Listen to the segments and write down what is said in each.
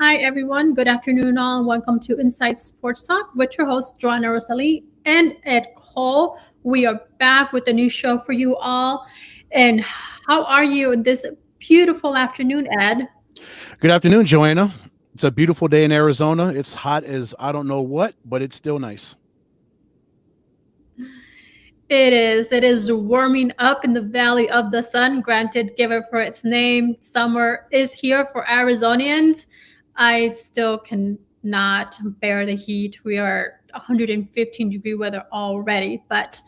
Hi, everyone. Good afternoon, all. Welcome to Inside Sports Talk with your host, Joanna Rosali and Ed Cole. We are back with a new show for you all. And how are you this beautiful afternoon, Ed? Good afternoon, Joanna. It's a beautiful day in Arizona. It's hot as I don't know what, but it's still nice. It is. It is warming up in the Valley of the Sun. Granted, give it for its name. Summer is here for Arizonians. I still cannot bear the heat. We are 115-degree weather already, but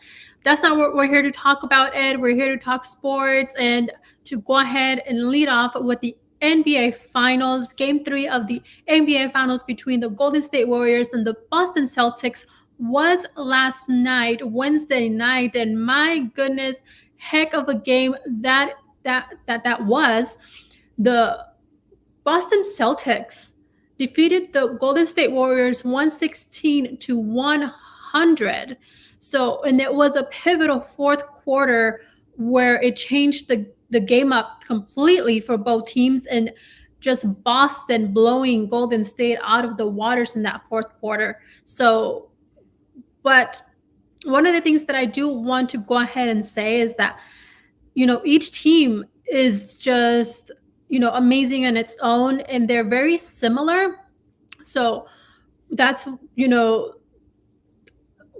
that's not what we're here to talk about, Ed. We're here to talk sports and to go ahead and lead off with the NBA Finals, Game 3 of the NBA Finals between the Golden State Warriors and the Boston Celtics was last night, Wednesday night, and my goodness, heck of a game that was. The Boston Celtics defeated the Golden State Warriors 116 to 100. So, and it was a pivotal fourth quarter where it changed the game up completely for both teams, and just Boston blowing Golden State out of the waters in that fourth quarter. So, but one of the things that I do want to go ahead and say is that, each team is just, amazing on its own, and they're very similar. So that's,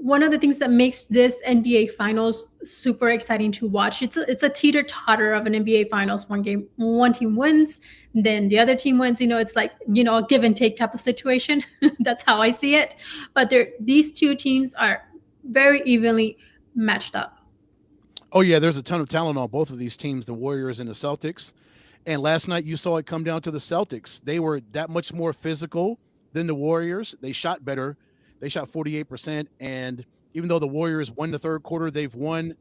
one of the things that makes this NBA Finals super exciting to watch. It's a teeter totter of an NBA Finals. One team wins, then the other team wins. It's like a give and take type of situation. That's how I see it. But these two teams are very evenly matched up. Oh, yeah, there's a ton of talent on both of these teams, the Warriors and the Celtics. And last night you saw it come down to the Celtics. They were that much more physical than the Warriors. They shot better. They shot 48%. And even though the Warriors won the third quarter, they've won.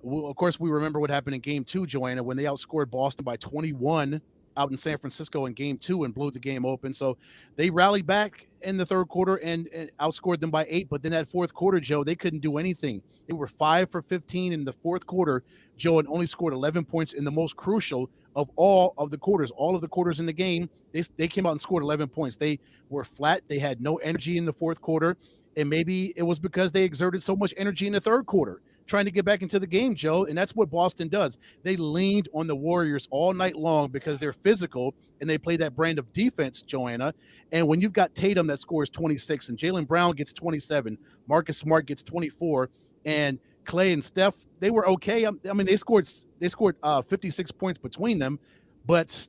Well, of course, we remember what happened in game two, Joanna, when they outscored Boston by 21 out in San Francisco in game two and blew the game open. So they rallied back in the third quarter and outscored them by 8. But then that fourth quarter, Joe, they couldn't do anything. They were 5 for 15 in the fourth quarter, Joe, and only scored 11 points in the most crucial of all of the quarters. All of the quarters in the game, they came out and scored 11 points. They were flat. They had no energy in the fourth quarter. And maybe it was because they exerted so much energy in the third quarter trying to get back into the game, Joe. And that's what Boston does. They leaned on the Warriors all night long because they're physical and they play that brand of defense, Joanna. And when you've got Tatum that scores 26 and Jaylen Brown gets 27, Marcus Smart gets 24, and Clay and Steph, they were okay. I mean, they scored 56 points between them, but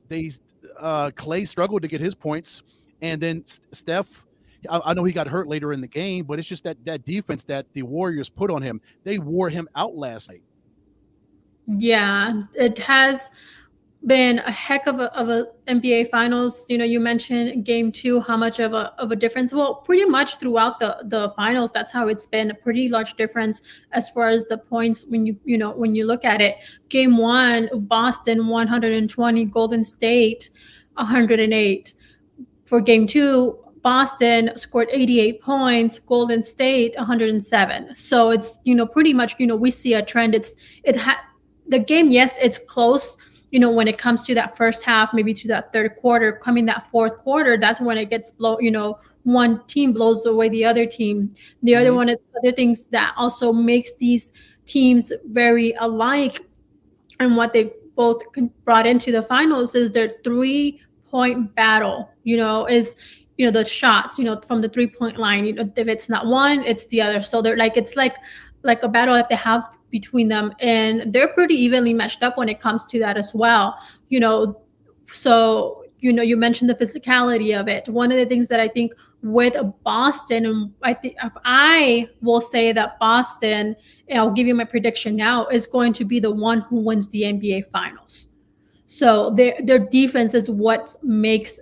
Clay struggled to get his points. And then Steph, I know he got hurt later in the game, but it's just that defense that the Warriors put on him. They wore him out last night. Yeah, it has been a heck of a NBA Finals. You mentioned game two, how much of a difference. Well, pretty much throughout the finals, that's how it's been, a pretty large difference as far as the points when you look at it. Game one, Boston 120, Golden State 108. For game two, Boston scored 88 points, Golden State 107. So it's pretty much we see a trend. The game, yes, it's close. When it comes to that first half, maybe to that third quarter, coming that fourth quarter, that's when it gets one team blows away the other team. The other one, other things that also makes these teams very alike, and what they both brought into the finals is their 3-point battle. Is the shots, from the 3-point line. If it's not one, it's the other. So they're it's like a battle that they have between them, and they're pretty evenly matched up when it comes to that as well. So you mentioned the physicality of it. One of the things that I think with Boston, and I will say that Boston, and I'll give you my prediction now, is going to be the one who wins the NBA Finals. So their defense is what makes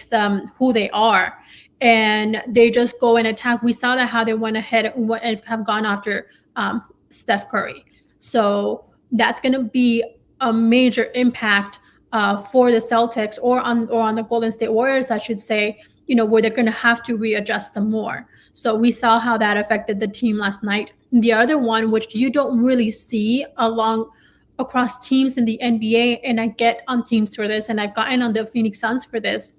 them who they are, and they just go and attack. We saw that how they went ahead and have gone after Steph Curry. So that's going to be a major impact for the Celtics or on the Golden State Warriors, I should say, where they're going to have to readjust them more. So we saw how that affected the team last night. The other one, which you don't really see across teams in the NBA, and I get on teams for this, and I've gotten on the Phoenix Suns for this,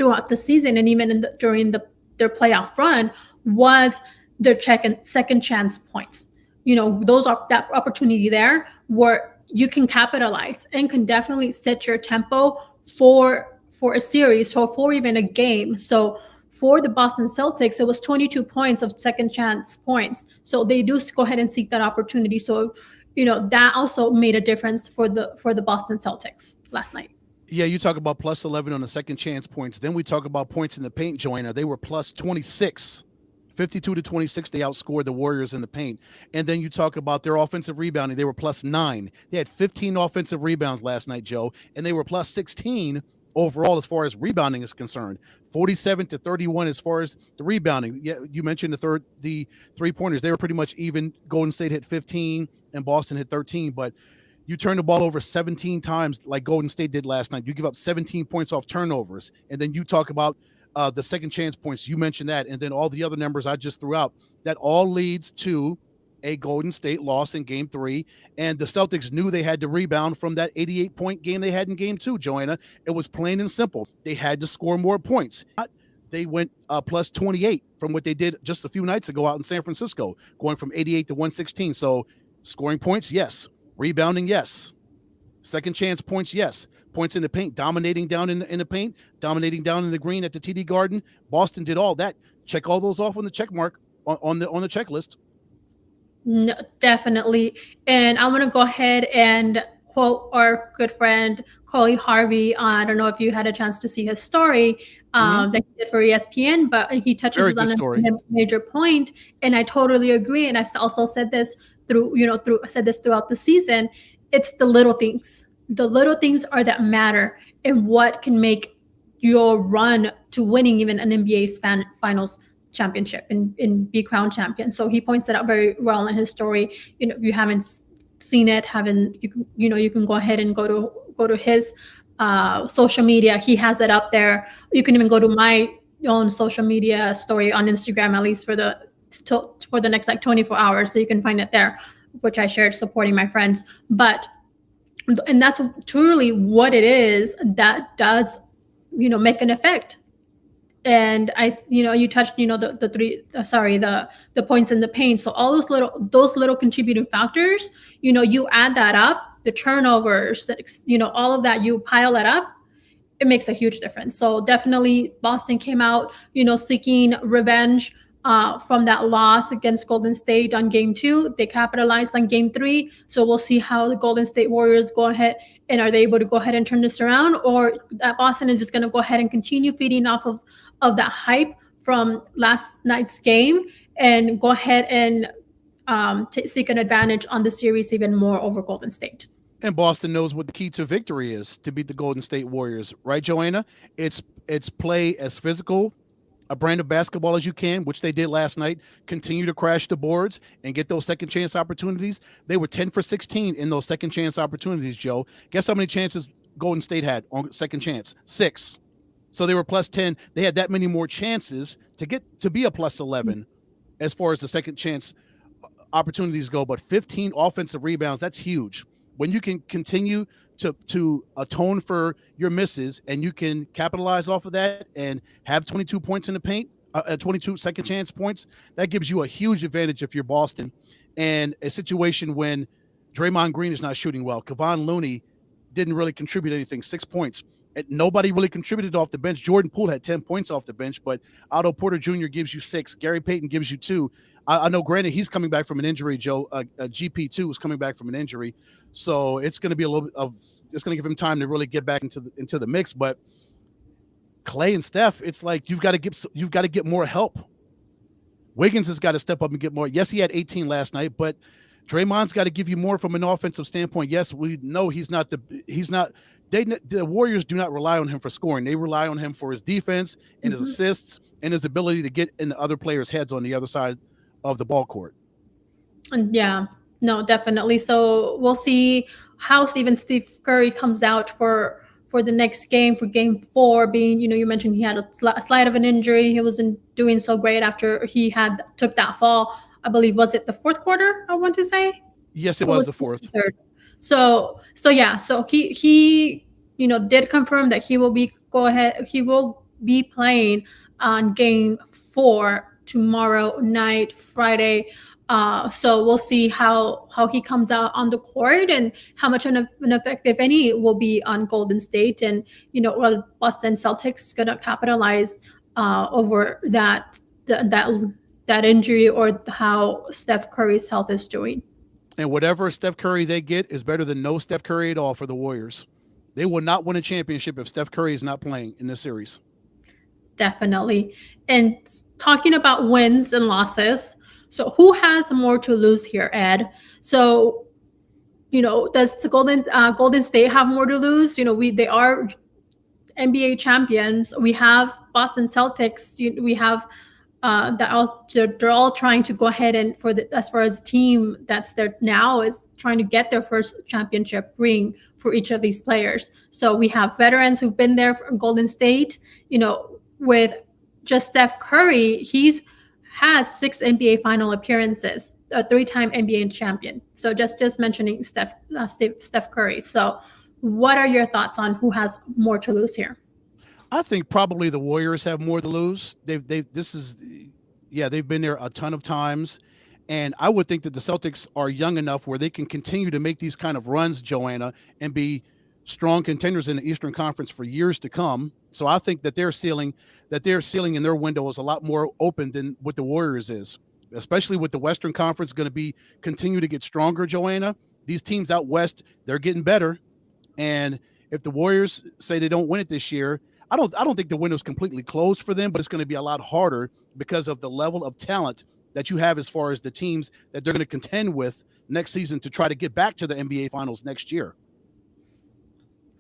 throughout the season and even during their playoff run was their second chance points. Those are that opportunity there where you can capitalize and can definitely set your tempo for a series or for even a game. So for the Boston Celtics, it was 22 points of second chance points. So they do go ahead and seek that opportunity. So, that also made a difference for the Boston Celtics last night. Yeah, you talk about plus 11 on the second chance points. Then we talk about points in the paint, Joanna. They were plus 26. 52-26, they outscored the Warriors in the paint. And then you talk about their offensive rebounding. They were plus 9. They had 15 offensive rebounds last night, Joe, and they were plus 16 overall as far as rebounding is concerned. 47-31 as far as the rebounding. Yeah, you mentioned the three-pointers. They were pretty much even. Golden State hit 15 and Boston hit 13, but you turn the ball over 17 times like Golden State did last night. You give up 17 points off turnovers. And then you talk about the second chance points. You mentioned that. And then all the other numbers I just threw out. That all leads to a Golden State loss in game 3. And the Celtics knew they had to rebound from that 88-point game they had in game 2, Joanna. It was plain and simple. They had to score more points. They went plus 28 from what they did just a few nights ago out in San Francisco, going from 88 to 116. So scoring points, yes. Rebounding, yes. Second chance points, yes. Points in the paint, dominating down in the paint, dominating down in the green at the TD Garden. Boston did all that. Check all those off on the check mark on the checklist. No, definitely. And I want to go ahead and quote our good friend Coley Harvey. I don't know if you had a chance to see his story that he did for ESPN, but he touches on a major point, and I totally agree. And I've also said this throughout the season. It's the little things. The little things are that matter, and what can make your run to winning even an NBA's finals championship and be crowned champion. So he points it out very well in his story. If you haven't seen it, you can go ahead and go to his social media. He has it up there. You can even go to my own social media story on Instagram, at least for the next like 24 hours. So you can find it there, which I shared supporting my friends. And that's truly what it is that does, make an effect. And you touched, the points in the paint. So all those little contributing factors, you add that up, the turnovers, all of that, you pile it up, it makes a huge difference. So definitely Boston came out, seeking revenge from that loss against Golden State on game 2. They capitalized on game 3. So we'll see how the Golden State Warriors go ahead and are they able to go ahead and turn this around, or that Boston is just going to go ahead and continue feeding off of that hype from last night's game and go ahead and seek an advantage on the series even more over Golden State. And Boston knows what the key to victory is to beat the Golden State Warriors, right, Joanna? It's play as physical a brand of basketball as you can, which they did last night. Continue to crash the boards and get those second chance opportunities. They were 10 for 16 in those second chance opportunities, Joe. Guess how many chances Golden State had on second chance? 6. So they were plus 10. They had that many more chances to be a plus 11 as far as the second chance opportunities go. But 15 offensive rebounds, that's huge. When you can continue to atone for your misses and you can capitalize off of that and have 22 points in the paint, 22 second chance points, that gives you a huge advantage if you're Boston. And a situation when Draymond Green is not shooting well, Kevon Looney didn't really contribute anything, 6 points. And nobody really contributed off the bench. Jordan Poole had 10 points off the bench, but Otto Porter Jr. gives you 6. Gary Payton gives you 2. I know, granted, he's coming back from an injury, Joe. GP2 is coming back from an injury. So it's going to be it's going to give him time to really get back into the mix. But Clay and Steph, it's like you've got to get more help. Wiggins has got to step up and get more. Yes, he had 18 last night, but Draymond's got to give you more from an offensive standpoint. Yes, we know the Warriors do not rely on him for scoring. They rely on him for his defense and his assists and his ability to get in the other players' heads on the other side of the ball court. Yeah, no, definitely. So we'll see how Steve Curry comes out for the next game, for game 4 being, you mentioned he had a slight of an injury. He wasn't doing so great after he took that fall. I believe, was it the 4th quarter, I want to say? Yes, it was the 4th. So yeah, so he did confirm that he will be playing on game 4 tomorrow night, Friday. So we'll see how he comes out on the court and how much an effect, if any, will be on Golden State, and well, Boston Celtics gonna capitalize over that injury, or how Steph Curry's health is doing. And whatever Steph Curry they get is better than no Steph Curry at all for the Warriors. They will not win a championship if Steph Curry is not playing in this series. Definitely. And talking about wins and losses, so who has more to lose here, Ed? So, does the Golden State have more to lose? They are NBA champions. We have Boston Celtics. We have they're all trying to go ahead and as far as the team that's there now is trying to get their first championship ring for each of these players. So we have veterans who've been there for Golden State. With just Steph Curry, has 6 NBA final appearances, a 3-time NBA champion. So just mentioning Steph Curry. So what are your thoughts on who has more to lose here? I think probably the Warriors have more to lose. They've been there a ton of times, and I would think that the Celtics are young enough where they can continue to make these kind of runs, Joanna, and be strong contenders in the Eastern Conference for years to come. So I think that their ceiling in their window is a lot more open than what the Warriors is, especially with the Western Conference going to continue to get stronger, Joanna. These teams out west, they're getting better, and if the Warriors say they don't win it this year, I don't think the window's completely closed for them, but it's going to be a lot harder because of the level of talent that you have as far as the teams that they're going to contend with next season to try to get back to the NBA Finals next year.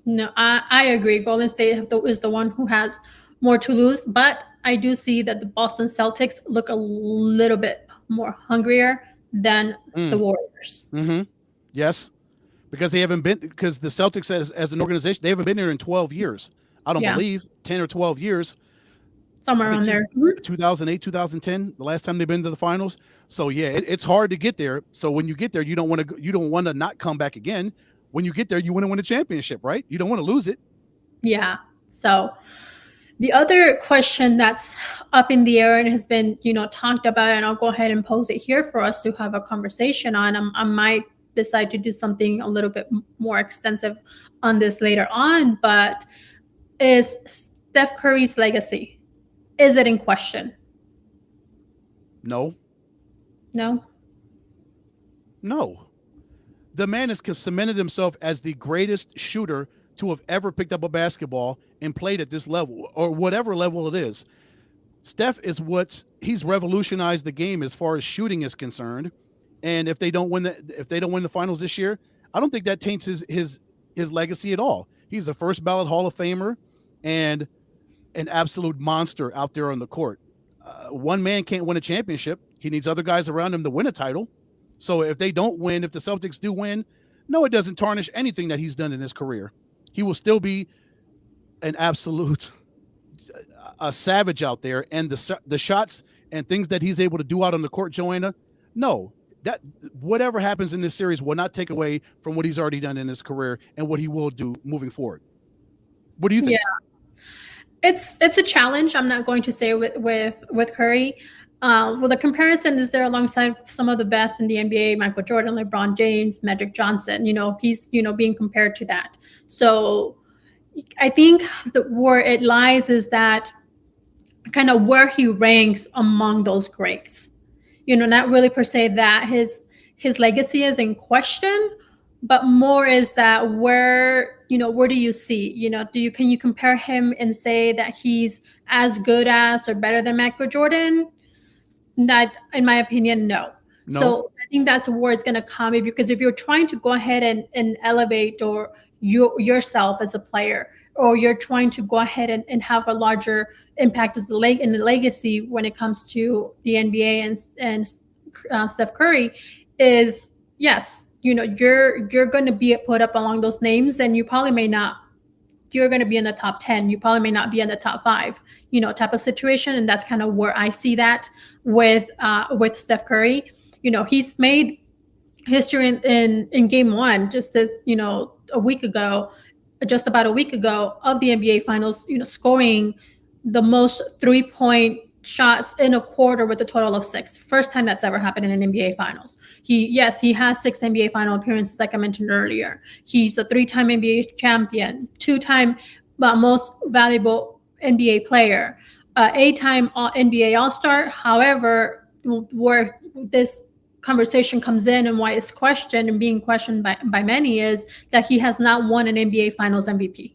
No, I agree. Golden State is the one who has more to lose, but I do see that the Boston Celtics look a little bit more hungrier than the Warriors. Mm-hmm. Yes, because the Celtics as an organization, they haven't been there in 12 years. I don't believe 10 or 12 years. Somewhere around there. 2008, 2010, the last time they've been to the finals. So yeah, it's hard to get there. So when you get there, you don't want to not come back again. When you get there, you want to win a championship, right? You don't want to lose it. Yeah. So the other question that's up in the air and has been, talked about, and I'll go ahead and pose it here for us to have a conversation on. I might decide to do something a little bit more extensive on this later on, but is Steph Curry's legacy, is it in question? No. No? No. The man has cemented himself as the greatest shooter to have ever picked up a basketball and played at this level, or whatever level it is. Steph he's revolutionized the game as far as shooting is concerned. And if they don't win the finals this year, I don't think that taints his legacy at all. He's a first ballot Hall of Famer and an absolute monster out there on the court. One man can't win a championship. He needs other guys around him to win a title. So if the Celtics do win, no, it doesn't tarnish anything that he's done in his career. He will still be an absolute a savage out there, and the shots and things that he's able to do out on the court, Joanna, no, that whatever happens in this series will not take away from what he's already done in his career and what he will do moving forward. What do you think? Yeah, it's a challenge. I'm not going to say with Curry. Well, the comparison is there alongside some of the best in the NBA: Michael Jordan, LeBron James, Magic Johnson. He's being compared to that. So I think where it lies is that kind of where he ranks among those greats. Not really per se that his legacy is in question, but more is that where do you see, can you compare him and say that he's as good as or better than Michael Jordan? That, in my opinion, no. So I think that's where it's going to come, because if you're trying to go ahead and elevate or yourself as a player, or you're trying to go ahead and have a larger impact in the legacy when it comes to the NBA and Steph Curry, is yes, you're going to be put up along those names, and you probably may not. You're going to be in the top 10. You probably may not be in the top 5, type of situation. And that's kind of where I see that with Steph Curry. He's made history in game 1, just as, just about a week ago of the NBA finals, scoring the most 3-point shots in a quarter with a total of 6. First time that's ever happened in an NBA Finals. He has 6 NBA Final appearances, like I mentioned earlier. He's a 3-time NBA champion, 2-time most valuable NBA player, 8-time NBA All-Star. However, where this conversation comes in and why it's questioned and being questioned by many is that he has not won an NBA Finals MVP.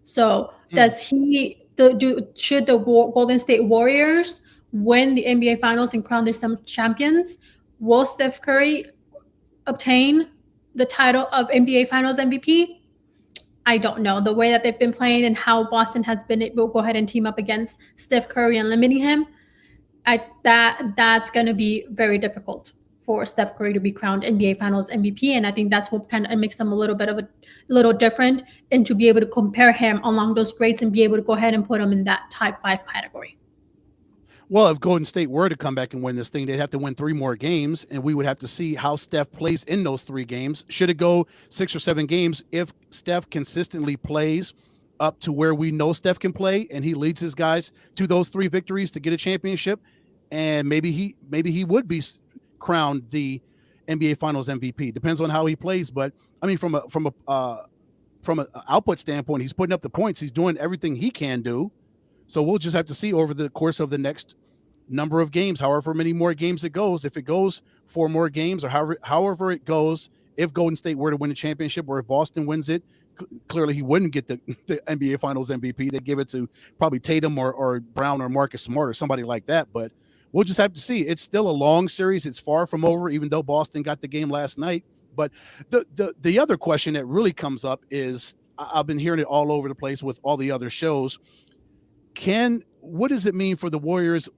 So does should the Golden State Warriors win the NBA Finals and crown their champions? Will Steph Curry obtain the title of NBA Finals MVP? I don't know. The way that they've been playing and how Boston has been able to go ahead and team up against Steph Curry and limiting him, that's going to be very difficult for Steph Curry to be crowned NBA Finals MVP. And I think that's what kind of makes them a little different, and to be able to compare him along those grades and be able to go ahead and put him in that top 5 category. Well, if Golden State were to come back and win this thing, they'd have to win 3 more games, and we would have to see how Steph plays in those 3 games. Should it go 6 or 7 games, if Steph consistently plays up to where we know Steph can play, and he leads his guys to those 3 victories to get a championship, and maybe he would be crowned the NBA Finals MVP. Depends on how he plays, but I mean, from an output standpoint, he's putting up the points. He's doing everything he can do. So we'll just have to see over the course of the next number of games, however many more games it goes. If it goes 4 more games, or however it goes, if Golden State were to win a championship, or if Boston wins it, clearly he wouldn't get the NBA Finals MVP. They'd give it to probably Tatum or Brown or Marcus Smart or somebody like that. But we'll just have to see. It's still a long series. It's far from over, even though Boston got the game last night. But the other question that really comes up is, I've been hearing it all over the place with all the other shows. What does it mean for the Warriors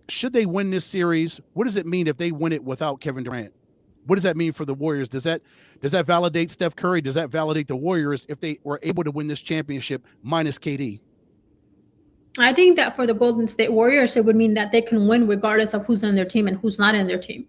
should they win this series? What does it mean if they win it without Kevin Durant? What does that mean for the Warriors? Does that validate Steph Curry? Does that validate the Warriors if they were able to win this championship minus KD? I think that for the Golden State Warriors, it would mean that they can win regardless of who's on their team and who's not in their team.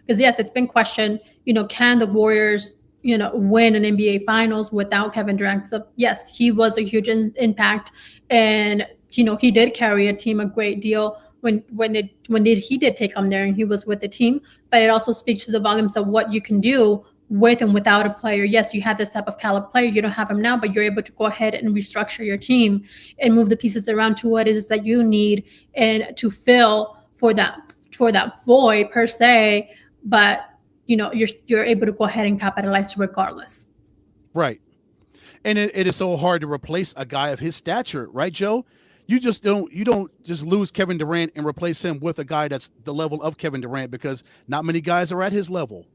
Because yes, it's been questioned, can the Warriors, win an NBA Finals without Kevin Durant? So yes, he was a huge impact, and he did carry a team a great deal when he did take them there and he was with the team. But it also speaks to the volumes of what you can do with and without a player. Yes, you had this type of caliber player. You don't have him now, but you're able to go ahead and restructure your team and move the pieces around to what it is that you need and to fill for that void per se. But you're able to go ahead and capitalize regardless. Right. And it is so hard to replace a guy of his stature, right, Joe? You don't just lose Kevin Durant and replace him with a guy that's the level of Kevin Durant, because not many guys are at his level.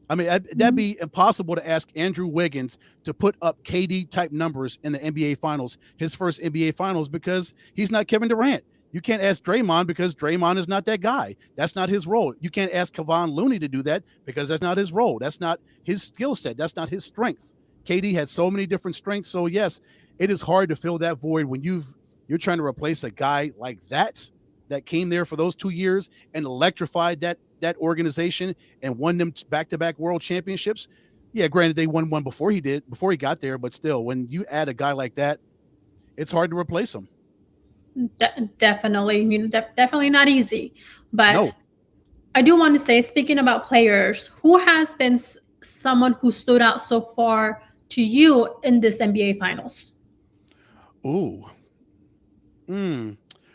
I mean, that'd be impossible to ask Andrew Wiggins to put up KD type numbers in the NBA Finals, his first NBA Finals, because he's not Kevin Durant. You can't ask Draymond because Draymond is not that guy. That's not his role. You can't ask Kevon Looney to do that because that's not his role. That's not his skill set. That's not his strength. KD had so many different strengths. So yes, it is hard to fill that void when you're trying to replace a guy like that came there for those 2 years and electrified that organization and won them back-to-back world championships. Yeah, granted, they won one before he got there, but still, when you add a guy like that, it's hard to replace him. Definitely, definitely not easy. But no. I do want to say, speaking about players, who has been someone who stood out so far to you in this NBA Finals? Ooh.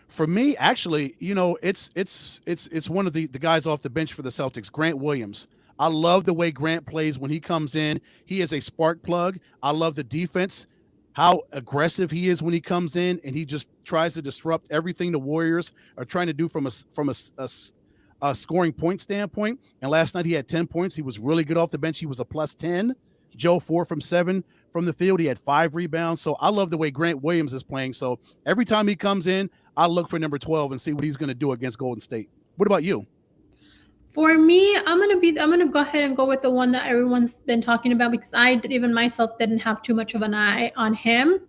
For me, actually, it's one of the guys off the bench for the Celtics, Grant Williams. I love the way Grant plays when he comes in. He is a spark plug. I love the defense, how aggressive he is when he comes in, and he just tries to disrupt everything the Warriors are trying to do from a scoring point standpoint. And last night he had 10 points. He was really good off the bench. He was a plus 10. Joe, 4 from 7 from the field. He had 5 rebounds. So I love the way Grant Williams is playing. So every time he comes in, I look for number 12 and see what he's going to do against Golden State. What about you? For me, I'm gonna go ahead and go with the one that everyone's been talking about, because I even myself didn't have too much of an eye on him.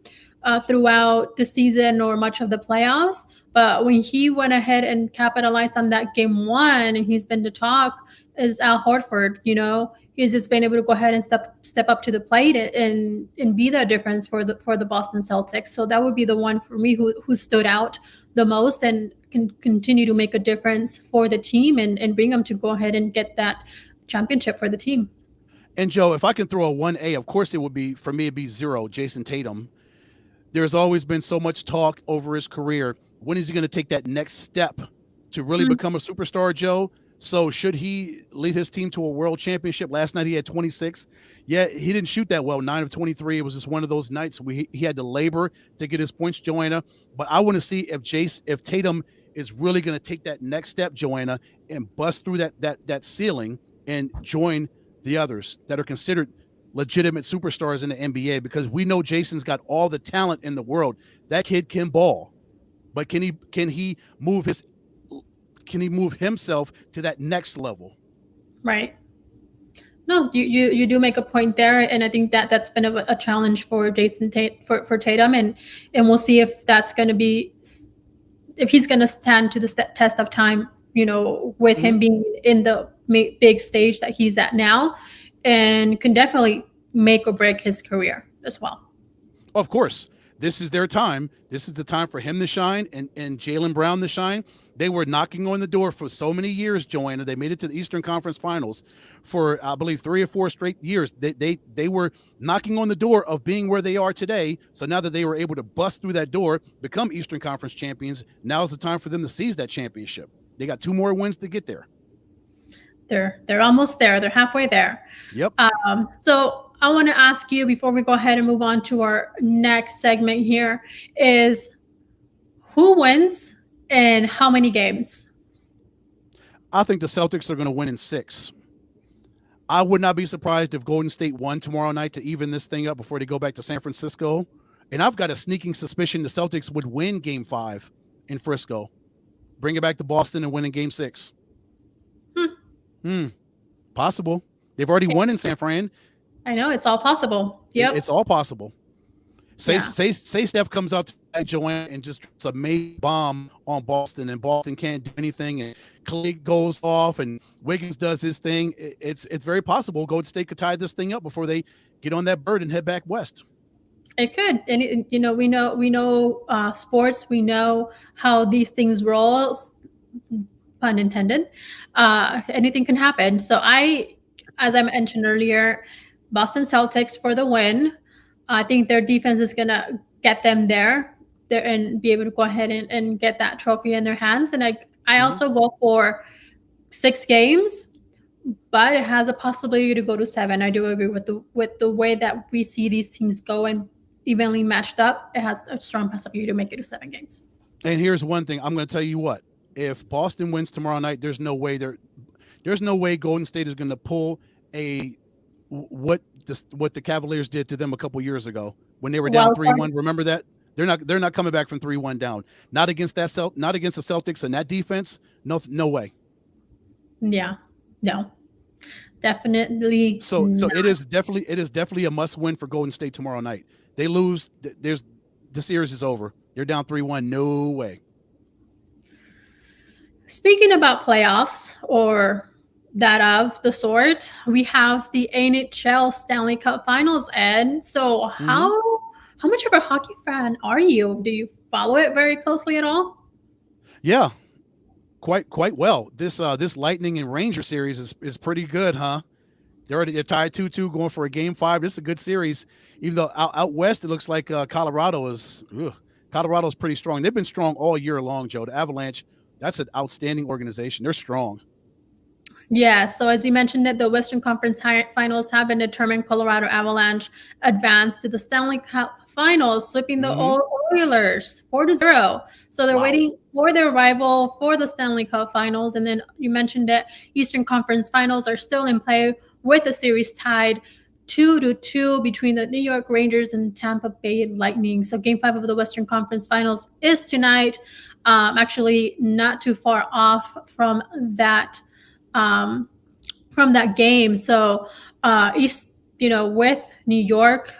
throughout the season or much of the playoffs. But when he went ahead and capitalized on that game one, and he's been to talk, is Al Horford. He's just been able to go ahead and step up to the plate and be that difference for the Boston Celtics. So that would be the one for me who stood out the most and can continue to make a difference for the team and bring them to go ahead and get that championship for the team. And Joe, if I can throw a 1A, of course it would be, for me, it'd be 0, Jason Tatum. There's always been so much talk over his career. When is he going to take that next step to really become a superstar, Joe? So should he lead his team to a world championship? Last night he had 26. Yeah, he didn't shoot that well, 9 of 23. It was just one of those nights where he had to labor to get his points, Joanna. But I want to see if Tatum is really going to take that next step, Joanna, and bust through that ceiling and join the others that are considered legitimate superstars in the NBA, because we know Jason's got all the talent in the world. That kid can ball, but can he move himself to that next level? Right. No, you do make a point there, and I think that's been a challenge for for Tatum, and we'll see if that's going to be, if he's going to stand to the test of time. With him being in the big stage that he's at now, and can definitely make or break his career as well. Of course, this is their time. This is the time for him to shine and Jaylen Brown to shine. They were knocking on the door for so many years, Joanna. They made it to the Eastern Conference Finals for, I believe, 3 or 4 straight years. They were knocking on the door of being where they are today. So now that they were able to bust through that door, become Eastern Conference champions, now is the time for them to seize that championship. They got 2 more wins to get there. They're almost there. They're halfway there. Yep. So I want to ask you, before we go ahead and move on to our next segment here, is who wins and how many games? I think the Celtics are going to win in 6. I would not be surprised if Golden State won tomorrow night to even this thing up before they go back to San Francisco. And I've got a sneaking suspicion the Celtics would win Game 5 in Frisco, bring it back to Boston, and win in Game 6. Possible. They've already won in San Fran. I know, it's all possible. Yep. It's all possible. Say Steph comes out to Joanne and just drops a major bomb on Boston, and Boston can't do anything, and Clay goes off and Wiggins does his thing. It's very possible Golden State could tie this thing up before they get on that bird and head back west. It could. And we know sports. We know how these things roll, pun intended. Anything can happen. So as I mentioned earlier, Boston Celtics for the win. I think their defense is going to get them there and be able to go ahead and get that trophy in their hands. And I also go for 6 games, but it has a possibility to go to 7. I do agree with the way that we see these teams go and evenly matched up. It has a strong possibility to make it to 7 games. And here's one thing. I'm going to tell you what. If Boston wins tomorrow night, there's no way Golden State is going to pull what the Cavaliers did to them a couple years ago when they were down 3-1. Remember that? They're not coming back from 3-1 down. Not against the Celtics and that defense. No way. Yeah. No. Definitely. So it is definitely a must win for Golden State tomorrow night. They lose, the series is over. They're down 3-1. No way. Speaking about playoffs or that of the sort, we have the NHL Stanley Cup Finals, Ed. So how much of a hockey fan are you? Do you follow it very closely at all? Yeah, quite well. This Lightning and Ranger series is pretty good, huh? They're tied 2-2, going for a Game 5. This is a good series, even though out west it looks like Colorado's pretty strong. They've been strong all year long, Joe. The Avalanche, that's an outstanding organization. They're strong. Yeah, so as you mentioned, that the Western Conference Finals have been determined. Colorado Avalanche advanced to the Stanley Cup Finals, sweeping the Oilers 4-0. So they're waiting for their rival for the Stanley Cup Finals. And then you mentioned that Eastern Conference Finals are still in play, with the series tied 2-2 between the New York Rangers and Tampa Bay Lightning. So Game 5 of the Western Conference Finals is tonight. Actually, not too far off from that game. So with New York,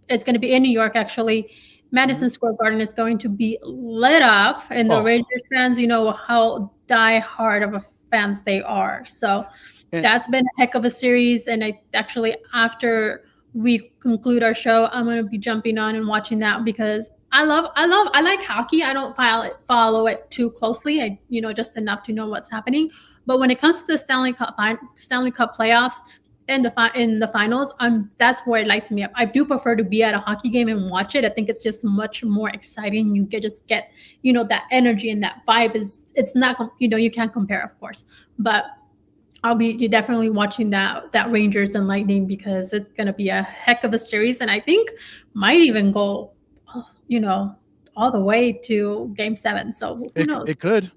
it's going to be in New York actually, Madison Square Garden is going to be lit up, and the Oh, Rangers fans, you know how die hard of a fans they are. So and that's been a heck of a series. And I actually, after we conclude our show, I'm going to be jumping on and watching that because I like hockey. I don't follow it too closely. I, you know, just enough to know what's happening. But when it comes to the Stanley Cup playoffs, in the finals, that's where it lights me up. I do prefer to be at a hockey game and watch it. I think it's just much more exciting. You can just get, you know, that energy and that vibe is, it's not, you know, you can't compare, of course, but I'll be definitely watching that Rangers and Lightning because it's gonna be a heck of a series, and I think might even go, you know, all the way to Game 7. So who knows? it could.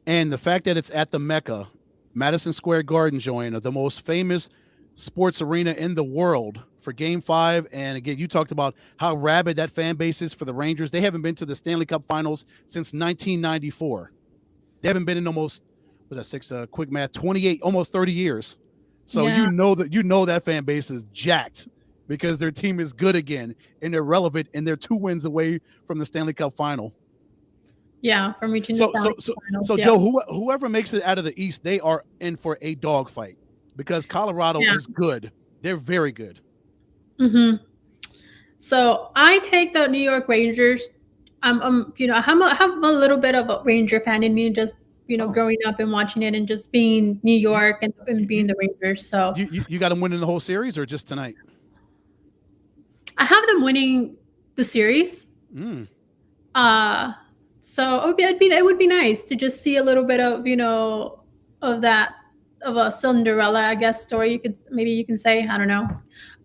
And the fact that it's at the Mecca, Madison Square Garden, Joanna, the most famous sports arena in the world for Game 5. And again, you talked about how rabid that fan base is for the Rangers. They haven't been to the Stanley Cup Finals since 1994. They haven't been in almost, was that six, quick math, 28, almost 30 years. So Yeah. you know that fan base is jacked because their team is good again and they're relevant and they're 2 wins away from the Stanley Cup Final. Yeah, from reaching the So Stanley Cup Finals. so Yeah. Joe, whoever makes it out of the East, they are in for a dogfight because Colorado is good. They're very good. Mm-hmm. So I take the New York Rangers. You know, I have a little bit of a Ranger fan in me, just, you know, growing up and watching it and just being New York and being the Rangers. So you got them winning the whole series or just tonight? I have them winning the series. So it would be nice to just see a little bit of, you know, of that, of a Cinderella, I guess, story. You can say, I don't know.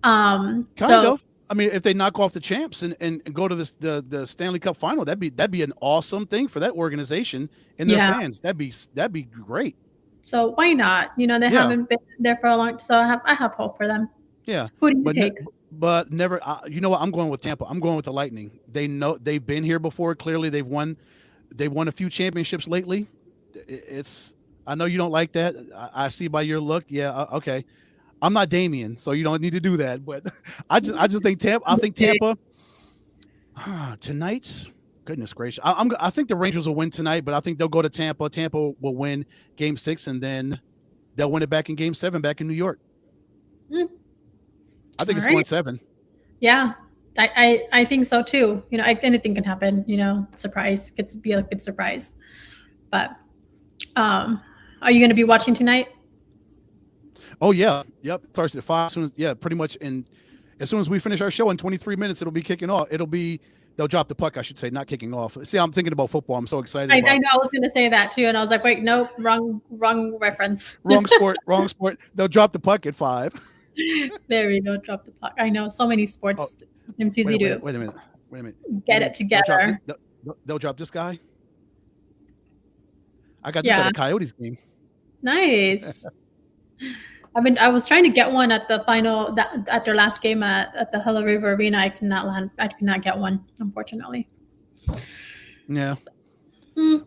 Kind of. I mean, if they knock off the champs and go to the Stanley Cup Final, that'd be an awesome thing for that organization and their fans. That'd be great. So why not? You know, they haven't been there for a long, so I have hope for them. Yeah. Who do you take? But never. You know what? I'm going with Tampa. I'm going with the Lightning. They know they've been here before. Clearly, they won a few championships lately. I know you don't like that. I see by your look. Yeah. Okay. I'm not Damien, so you don't need to do that. But I just think Tampa. I think Tampa tonight. Goodness gracious! I think the Rangers will win tonight, but I think they'll go to Tampa. Tampa will win Game 6, and then they'll win it back in Game 7 back in New York. I think it's going 7. Yeah, I think so too. You know, anything can happen. You know, surprise gets to be a good surprise. But are you going to be watching tonight? Oh yeah, yep. Starts at 5. Pretty much. And as soon as we finish our show in 23 minutes, it'll be kicking off. They'll drop the puck, I should say, not kicking off. See, I'm thinking about football. I'm so excited. I know. I was going to say that too, and I was like, wait, nope, wrong reference. Wrong sport. They'll drop the puck at 5. There we go. Drop the puck. I know so many sports MCZ do. Wait a minute. Get it together. They'll drop this guy. I got this at a Coyotes game. Nice. I was trying to get one at the final at their last game at the Hello River Arena. I could not get one, unfortunately. Yeah.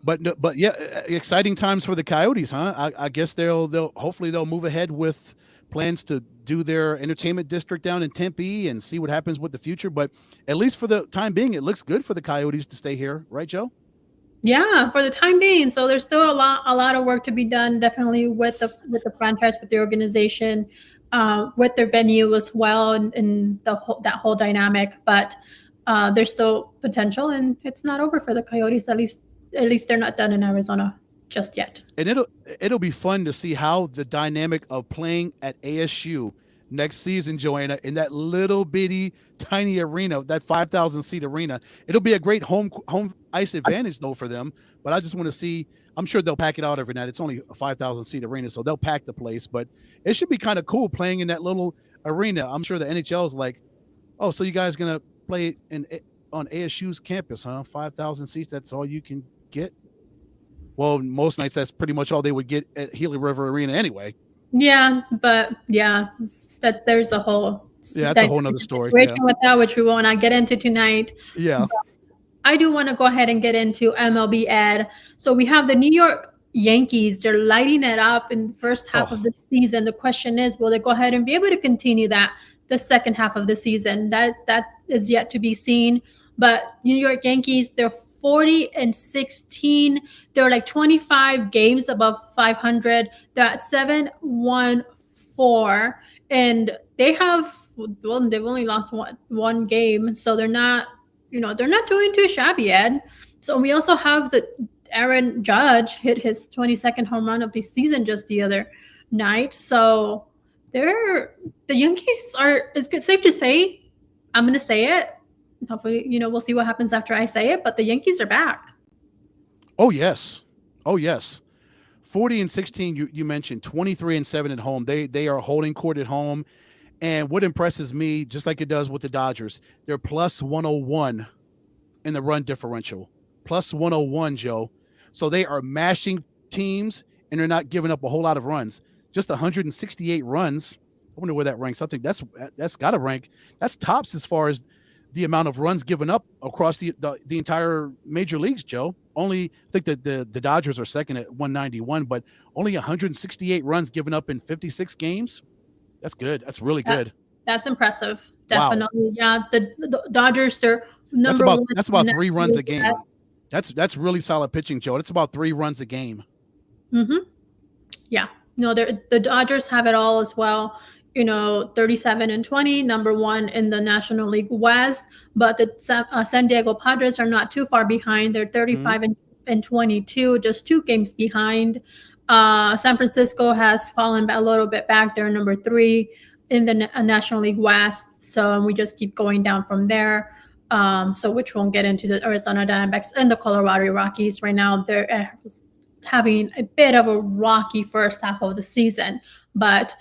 But yeah, exciting times for the Coyotes, huh? I guess they'll hopefully they'll move ahead with plans to do their entertainment district down in Tempe and see what happens with the future. But at least for the time being, it looks good for the Coyotes to stay here, right, Joe? Yeah, for the time being. So there's still a lot of work to be done, definitely with the franchise, with the organization, with their venue as well, and that whole dynamic. But there's still potential, and it's not over for the Coyotes. At least they're not done in Arizona just yet. And it'll be fun to see how the dynamic of playing at ASU next season, Joanna, in that little bitty tiny arena, that 5,000 seat arena. It'll be a great home ice advantage though for them. But I just want to see. I'm sure they'll pack it out every night. It's only a 5,000 seat arena, so they'll pack the place. But it should be kind of cool playing in that little arena. I'm sure the NHL is like, oh, so you guys gonna play on ASU's campus, huh? 5,000 seats. That's all you can get. Well, most nights that's pretty much all they would get at Gila River Arena anyway. Yeah, but yeah, that there's a whole that's a whole nother story with that, which we will not get into tonight. Yeah, but I do want to go ahead and get into MLB Ed. So we have the New York Yankees. They're lighting it up in the first half of the season. The question is, will they go ahead and be able to continue that the second half of the season? That is yet to be seen. But New York Yankees, they're 40-16. They're like 25 games above 500. They're at 7-1-4, and they've only lost one game, so they're not doing too shabby yet. So we also have the Aaron Judge hit his 22nd home run of the season just the other night. So they're the Yankees are. It's good, safe to say. I'm gonna say it. Hopefully, we'll see what happens after I say it. But the Yankees are back. Oh yes, oh yes. 40-16. You mentioned 23-7 at home. They are holding court at home. And what impresses me, just like it does with the Dodgers, they're plus 101 in the run differential. Plus 101, Joe. So they are mashing teams, and they're not giving up a whole lot of runs. Just 168 runs. I wonder where that ranks. I think that's got to rank. That's tops as far as the amount of runs given up across the entire major leagues, Joe. Only I think that the Dodgers are second at 191, but only 168 runs given up in 56 games. That's good. That's really good. That's impressive. Definitely. Wow. Yeah. The Dodgers, they're number one. That's about 3 runs a game. That's really solid pitching, Joe. That's about 3 runs a game. Mm-hmm. Yeah. No, the Dodgers have it all as well. 37-20, number one in the National League West. But the San Diego Padres are not too far behind. They're 35-22, just 2 games behind. San Francisco has fallen a little bit back. They're number 3 in the National League West. So we just keep going down from there. So which won't get into the Arizona Diamondbacks and the Colorado Rockies. Right now, they're having a bit of a rocky first half of the season. But,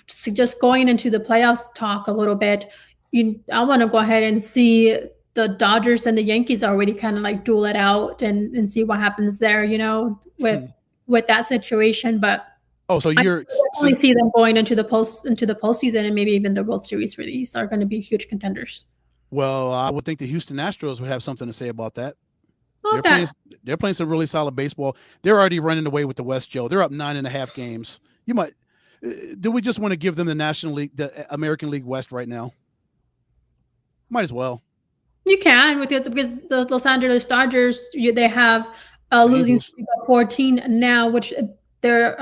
just going into the playoffs talk a little bit, I want to go ahead and see the Dodgers and the Yankees already kind of like duel it out and see what happens there, with that situation. But so I only see them going into the postseason, and maybe even the World Series for these are going to be huge contenders. Well, I would think the Houston Astros would have something to say about that. They're playing some really solid baseball. They're already running away with the West, Joe. They're up 9.5 games. Do we just want to give them the National League, the American League West right now? Might as well. You can because the Los Angeles Dodgers, they have a losing streak of 14 now, which their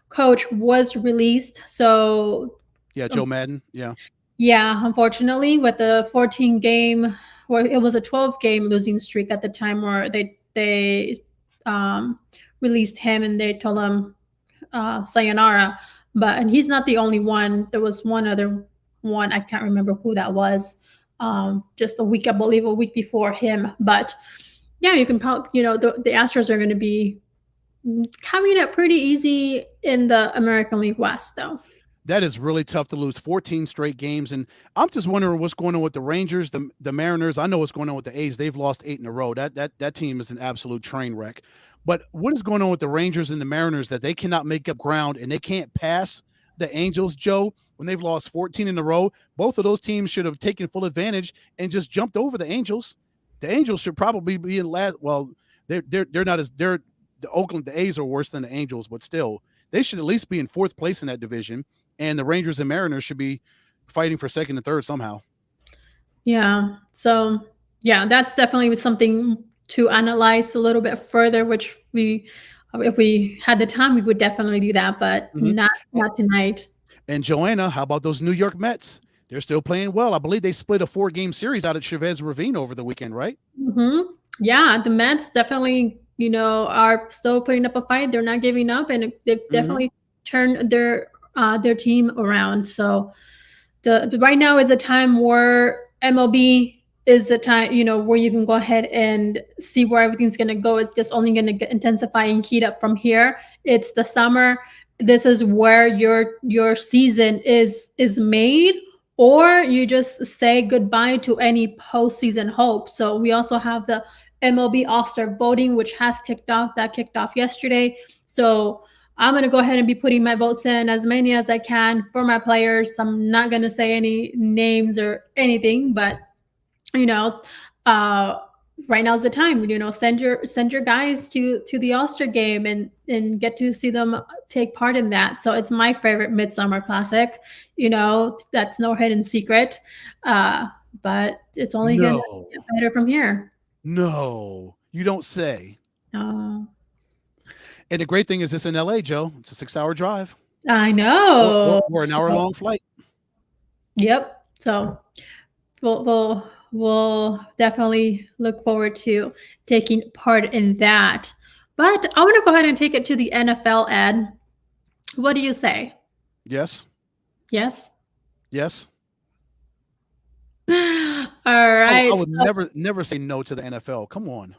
coach was released. So yeah, Joe Madden. Yeah, unfortunately, with the 14 game, well, it was a 12 game losing streak at the time where they released him and they told him sayonara. And he's not the only one. There was one other one. I can't remember who that was. Just I believe a week before him. But yeah, you can probably, the Astros are going to be having it pretty easy in the American League West, though. That is really tough to lose 14 straight games. And I'm just wondering what's going on with the Rangers, the Mariners. I know what's going on with the A's. They've lost 8 in a row. That team is an absolute train wreck. But what is going on with the Rangers and the Mariners that they cannot make up ground and they can't pass the Angels, Joe, when they've lost 14 in a row? Both of those teams should have taken full advantage and just jumped over the Angels. The Angels should probably be in last. Well, they're not as the A's are worse than the Angels, but still they should at least be in 4th place in that division. And the Rangers and Mariners should be fighting for 2nd and 3rd somehow. Yeah. So yeah, that's definitely something to analyze a little bit further, which if we had the time, we would definitely do that, but not tonight. And Joanna, how about those New York Mets? They're still playing well. I believe they split a 4-game series out at Chavez Ravine over the weekend, right? Mm-hmm. Yeah, the Mets definitely, are still putting up a fight. They're not giving up, and they've definitely turned their team around. So right now is a time where MLB is a time, where you can go ahead and see where everything's going to go. It's just only going to intensify and heat up from here. It's the summer. This is where your season is made, or you just say goodbye to any postseason hope. So we also have the MLB All-Star voting, which has kicked off. That kicked off yesterday. So I'm going to go ahead and be putting my votes in, as many as I can, for my players. I'm not going to say any names or anything, but right now's the time. Send your guys to the All-Star game and get to see them take part in that. So it's my favorite Midsummer Classic. That's no hidden secret. but it's only going to get No, better from here. no, you don't say. Oh, And the great thing is, it's in LA, Joe. It's a 6 hour drive I or, or, know. or an hour So, long flight. yep. So we'll definitely look forward to taking part in that. But I want to go ahead and take it to the NFL, Ed. What do you say? Yes, Yes. yes. All I right. would never say no to the NFL. Come on.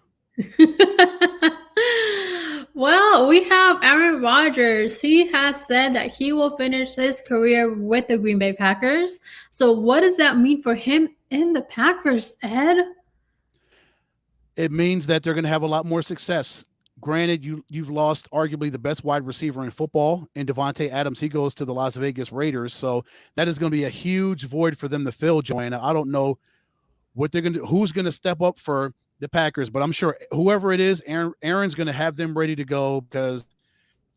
Well, we have Aaron Rodgers. He has said that he will finish his career with the Green Bay Packers. So, what does that mean for him in the Packers, Ed? It means that they're going to have a lot more success. Granted, you've lost arguably the best wide receiver in football in Devontae Adams. He goes to the Las Vegas Raiders, so that is going to be a huge void for them to fill. Joanna, I don't know what they're going to do, who's going to step up for the Packers, but I'm sure whoever it is, Aaron's going to have them ready to go, because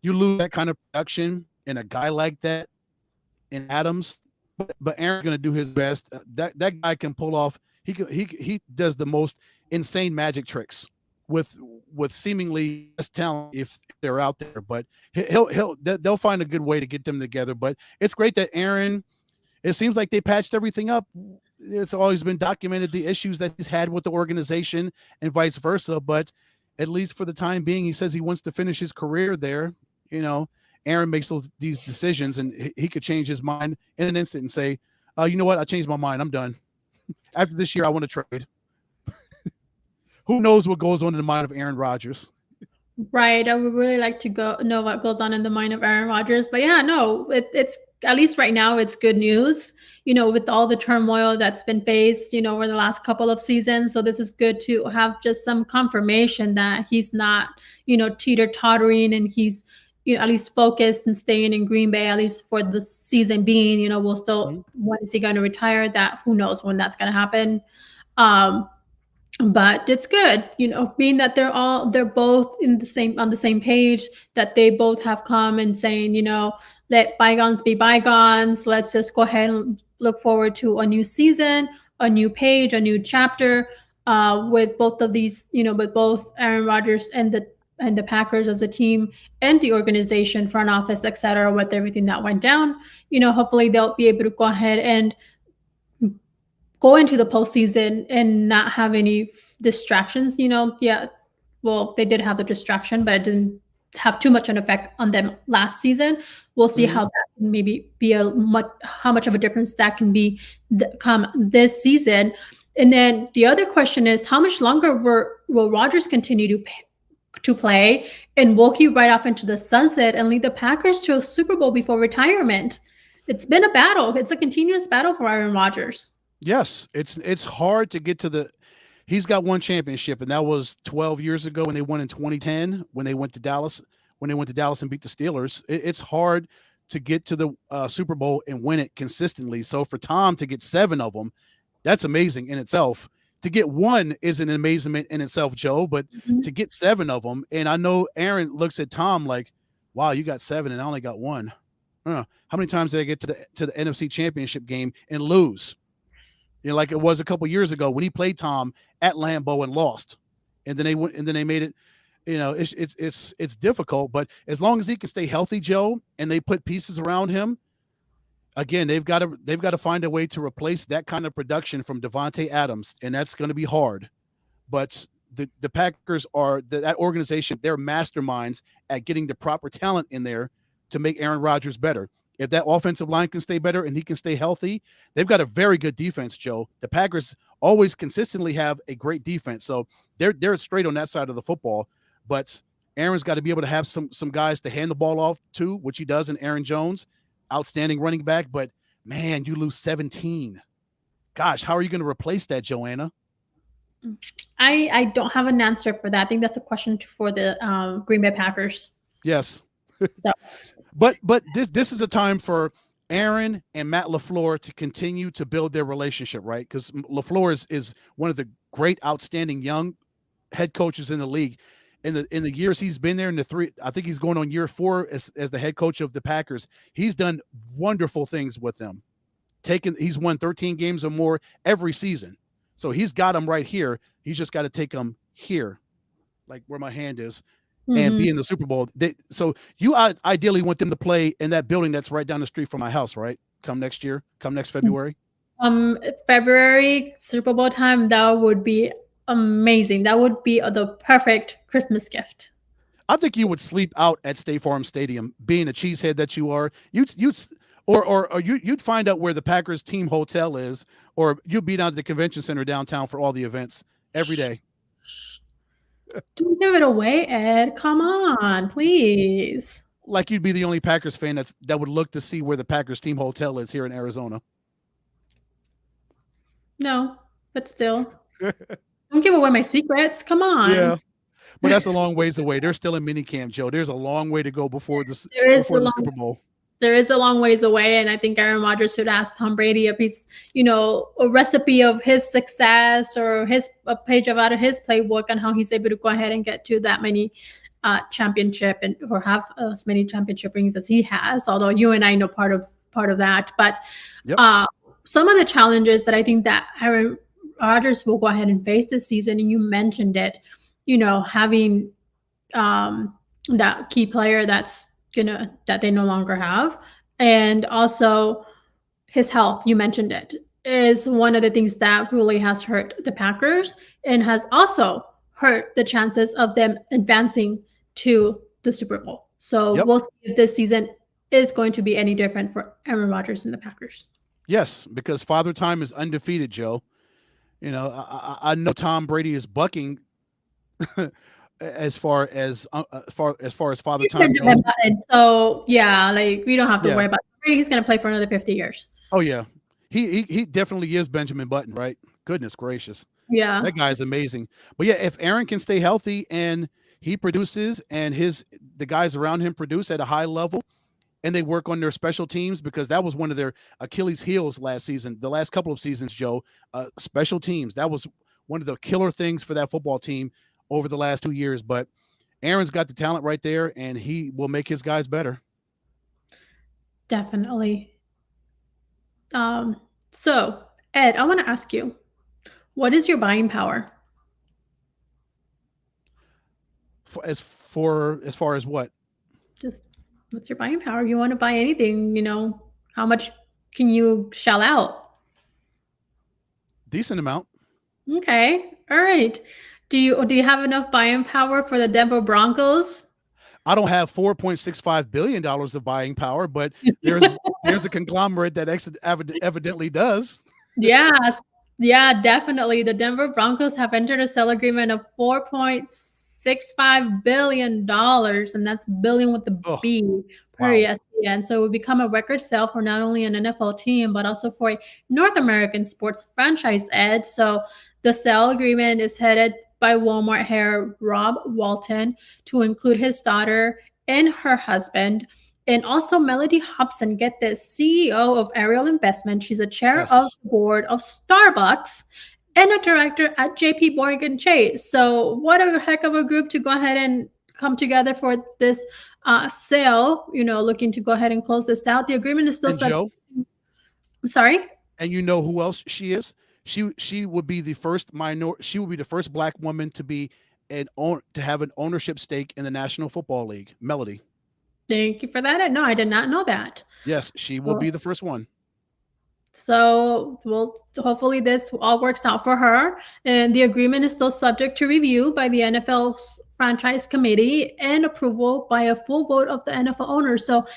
you lose that kind of production in a guy like that in Adams, but Aaron's going to do his best. That guy can pull off. He does the most insane magic tricks with seemingly less talent if they're out there. But they'll find a good way to get them together. But it's great that Aaron. It seems like they patched everything up. It's always been documented, the issues that he's had with the organization and vice versa. But at least for the time being, he says he wants to finish his career there. You know, Aaron makes these decisions, and he could change his mind in an instant and say, you know what? I changed my mind. I'm done. After this year, I want to trade. Who knows what goes on in the mind of Aaron Rodgers? Right. I would really like to know what goes on in the mind of Aaron Rodgers. But yeah, no, it's at least right now it's good news, with all the turmoil that's been faced, over the last couple of seasons. So this is good to have just some confirmation that he's not, teeter-tottering, and he's, at least focused and staying in Green Bay, at least for the season being. We'll still, Mm-hmm. when is he going to retire? That who knows when that's going to happen. Um, but it's good, being that they're both on the same page, that they both have come and saying, let bygones be bygones. Let's just go ahead and look forward to a new season, a new page, a new chapter, with both of these, with both Aaron Rodgers and the Packers as a team, and the organization, front office, etc., with everything that went down. Hopefully they'll be able to go ahead and go into the postseason and not have any distractions. Yeah, well, they did have the distraction, but it didn't have too much an effect on them last season. We'll see Mm-hmm. how that can maybe be how much of a difference that can be come this season. And then the other question is, how much longer will Rodgers continue to play, and will he ride off into the sunset and lead the Packers to a Super Bowl before retirement? It's been a battle. It's a continuous battle for Aaron Rodgers. Yes, it's hard to get to the. He's got one championship, and that was 12 years ago when they won in 2010 when they went to Dallas. When they went to Dallas and beat the Steelers, it's hard to get to the Super Bowl and win it consistently. So for Tom to get 7 of them, that's amazing in itself. To get one is an amazement in itself, Joe. But Mhm. to get 7 of them, and I know Aaron looks at Tom like, "Wow, you got 7, and I only got one." How many times did I get to the NFC Championship game and lose? Like it was a couple years ago when he played Tom at Lambeau and lost, and then they went and then they made it. It's difficult, but as long as he can stay healthy, Joe, and they put pieces around him, again, they've got to find a way to replace that kind of production from Devontae Adams, and that's going to be hard. But the Packers are that organization. They're masterminds at getting the proper talent in there to make Aaron Rodgers better. If that offensive line can stay better and he can stay healthy, they've got a very good defense, Joe. The Packers always consistently have a great defense, so they're straight on that side of the football. But Aaron's got to be able to have some guys to hand the ball off to, which he does in Aaron Jones, outstanding running back. But man, you lose 17. Gosh, how are you going to replace that, Joanna? I don't have an answer for that. I think that's a question for the Green Bay Packers. Yes. So. But this is a time for Aaron and Matt LaFleur to continue to build their relationship, right? Because LaFleur is one of the great, outstanding young head coaches in the league. In the years he's been there, I think he's going on year 4 as the head coach of the Packers. He's done wonderful things with them. He's won 13 games or more every season. So he's got them right here. He's just got to take them here, like where my hand is, and be in the Super Bowl. So you ideally want them to play in that building that's right down the street from my house, right? Come next year, come next February. February Super Bowl time, that would be amazing. That would be the perfect Christmas gift. I think you would sleep out at State Farm Stadium, being a cheesehead that you are. You'd find out where the Packers team hotel is, or you'd be down at the convention center downtown for all the events every day. Don't give it away, Ed. Come on, please. Like you'd be the only Packers fan that would look to see where the Packers team hotel is here in Arizona. No, but still. Don't give away my secrets. Come on. Yeah. But that's a long ways away. They're still in minicamp, Joe. There's a long way to go before the Super Bowl. There is a long ways away, and I think Aaron Rodgers should ask Tom Brady if he's, a recipe of his success or a page out of his playbook on how he's able to go ahead and get to that many championship or have as many championship rings as he has. Although you and I know part of that, but some of the challenges that I think that Aaron Rodgers will go ahead and face this season, and you mentioned it, having that key player that they no longer have, and also his health, you mentioned it, is one of the things that really has hurt the Packers and has also hurt the chances of them advancing to the Super Bowl. So we'll see if this season is going to be any different for Aaron Rodgers and the Packers. Yes, because Father Time is undefeated, Joe. I know Tom Brady is bucking as far as Father Time goes. So yeah, like we don't have to worry about Brady. He's going to play for another 50 years. Oh yeah, he definitely is Benjamin Button, right? Goodness gracious, yeah, that guy is amazing. But yeah, if Aaron can stay healthy and he produces and the guys around him produce at a high level, and they work on their special teams, because that was one of their Achilles heels last season, the last couple of seasons, Joe. Special teams, that was one of the killer things for that football team over the last 2 years. But Aaron's got the talent right there, and he will make his guys better. Definitely. So Ed, I want to ask you, what is your buying power? As far as what? Just what's your buying power? You want to buy anything, how much can you shell out? Decent amount. Okay. All right. Do you have enough buying power for the Denver Broncos? I don't have $4.65 billion of buying power, but there's a conglomerate that evidently does. Yeah, definitely. The Denver Broncos have entered a sale agreement of $4.65 billion, and that's billion with the B per ESPN. So it would become a record sale for not only an NFL team, but also for a North American sports franchise, Ed. So the sale agreement is headed by Walmart heir Rob Walton to include his daughter and her husband, and also Melody Hobson. Get this, CEO of Ariel Investment. She's a chair of the board of Starbucks and a director at JP Morgan Chase. So what a heck of a group to go ahead and come together for this sale, looking to go ahead and close this out. The agreement is still Joe, I'm sorry? And you know who else she is? She would be the first she would be the first Black woman to have an ownership stake in the National Football League. Melody. Thank you for that. No, I did not know that. Yes, she will be the first one. So, hopefully this all works out for her. And the agreement is still subject to review by the NFL's franchise committee and approval by a full vote of the NFL owners. So,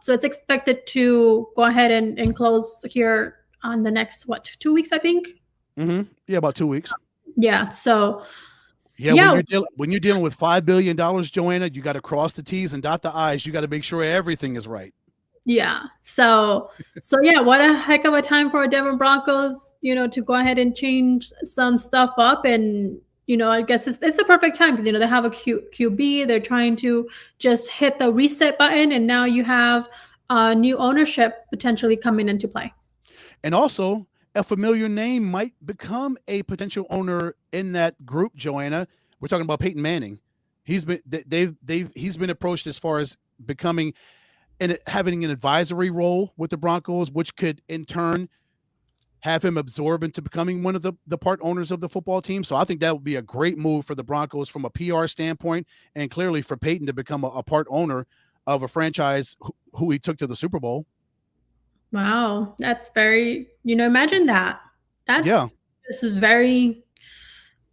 it's expected to go ahead and close here on the next 2 weeks, I think. Mm-hmm. Yeah, about 2 weeks. Yeah. So. Yeah, when you're dealing with $5 billion, Joanna, you got to cross the T's and dot the I's. You got to make sure everything is right. Yeah. So yeah, what a heck of a time for Denver Broncos, to go ahead and change some stuff up. And, I guess it's the perfect time because, they have a QB. They're trying to just hit the reset button. And now you have new ownership potentially coming into play. And also, a familiar name might become a potential owner in that group, Joanna. We're talking about Peyton Manning. He's been approached as far as becoming and having an advisory role with the Broncos, which could in turn have him absorb into becoming one of the part owners of the football team. So I think that would be a great move for the Broncos from a PR standpoint, and clearly for Peyton to become a part owner of a franchise who he took to the Super Bowl. Wow, that's very, imagine that. Yeah. This is very,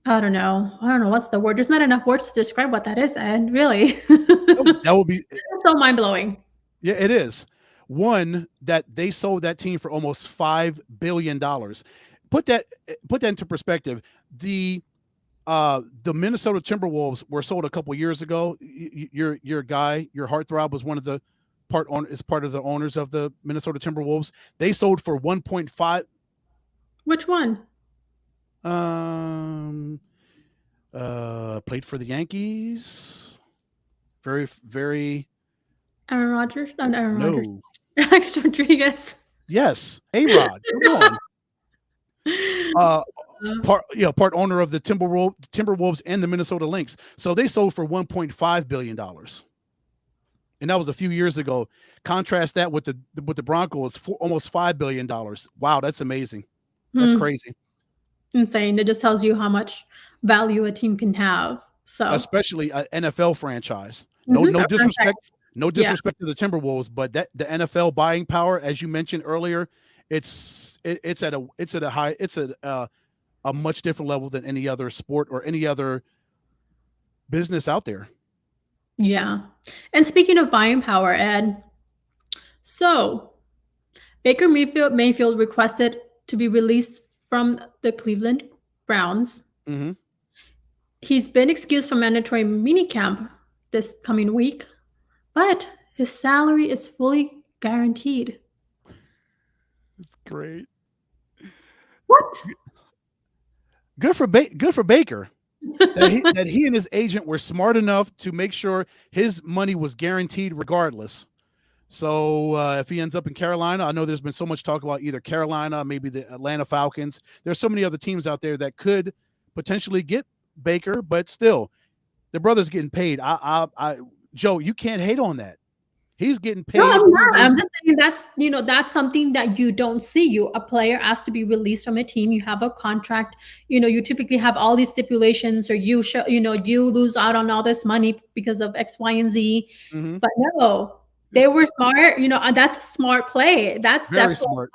I don't know. I don't know what's the word. There's not enough words to describe what that is, Ed, really. That would be It's so mind-blowing. Yeah, it is. One, that they sold that team for almost $5 billion. Put that into perspective. The Minnesota Timberwolves were sold a couple years ago. Your guy, your heartthrob, was one of the part of the owners of the Minnesota Timberwolves. They sold for 1.5. Which one? Played for the Yankees. Very, very. Aaron Rodgers? Not Aaron Rodgers. No. Alex Rodriguez. Yes, A-Rod. Come on. Part owner of the Timberwolves and the Minnesota Lynx. So they sold for $1.5 billion. And that was a few years ago. Contrast that with the Broncos for almost $5 billion. Wow, that's amazing. That's crazy. Insane. It just tells you how much value a team can have. So especially an NFL franchise. No disrespect. No disrespect to the Timberwolves, but the NFL buying power, as you mentioned earlier, it's at a much different level than any other sport or any other business out there. Yeah. And speaking of buying power, Ed, so Baker Mayfield requested to be released from the Cleveland Browns. Mm-hmm. He's been excused from mandatory minicamp this coming week, but his salary is fully guaranteed. That's great. What? Good for Baker. that he and his agent were smart enough to make sure his money was guaranteed regardless. So if he ends up in Carolina, I know there's been so much talk about either Carolina, maybe the Atlanta Falcons. There's so many other teams out there that could potentially get Baker, but still, the brother's getting paid. Joe, you can't hate on that. He's getting paid. No, I'm not. I'm just saying that's something that you don't see. A player has to be released from a team. You have a contract. You typically have all these stipulations, or you lose out on all this money because of X, Y, and Z. Mm-hmm. But no, they were smart. That's a smart play. That's very definitely smart.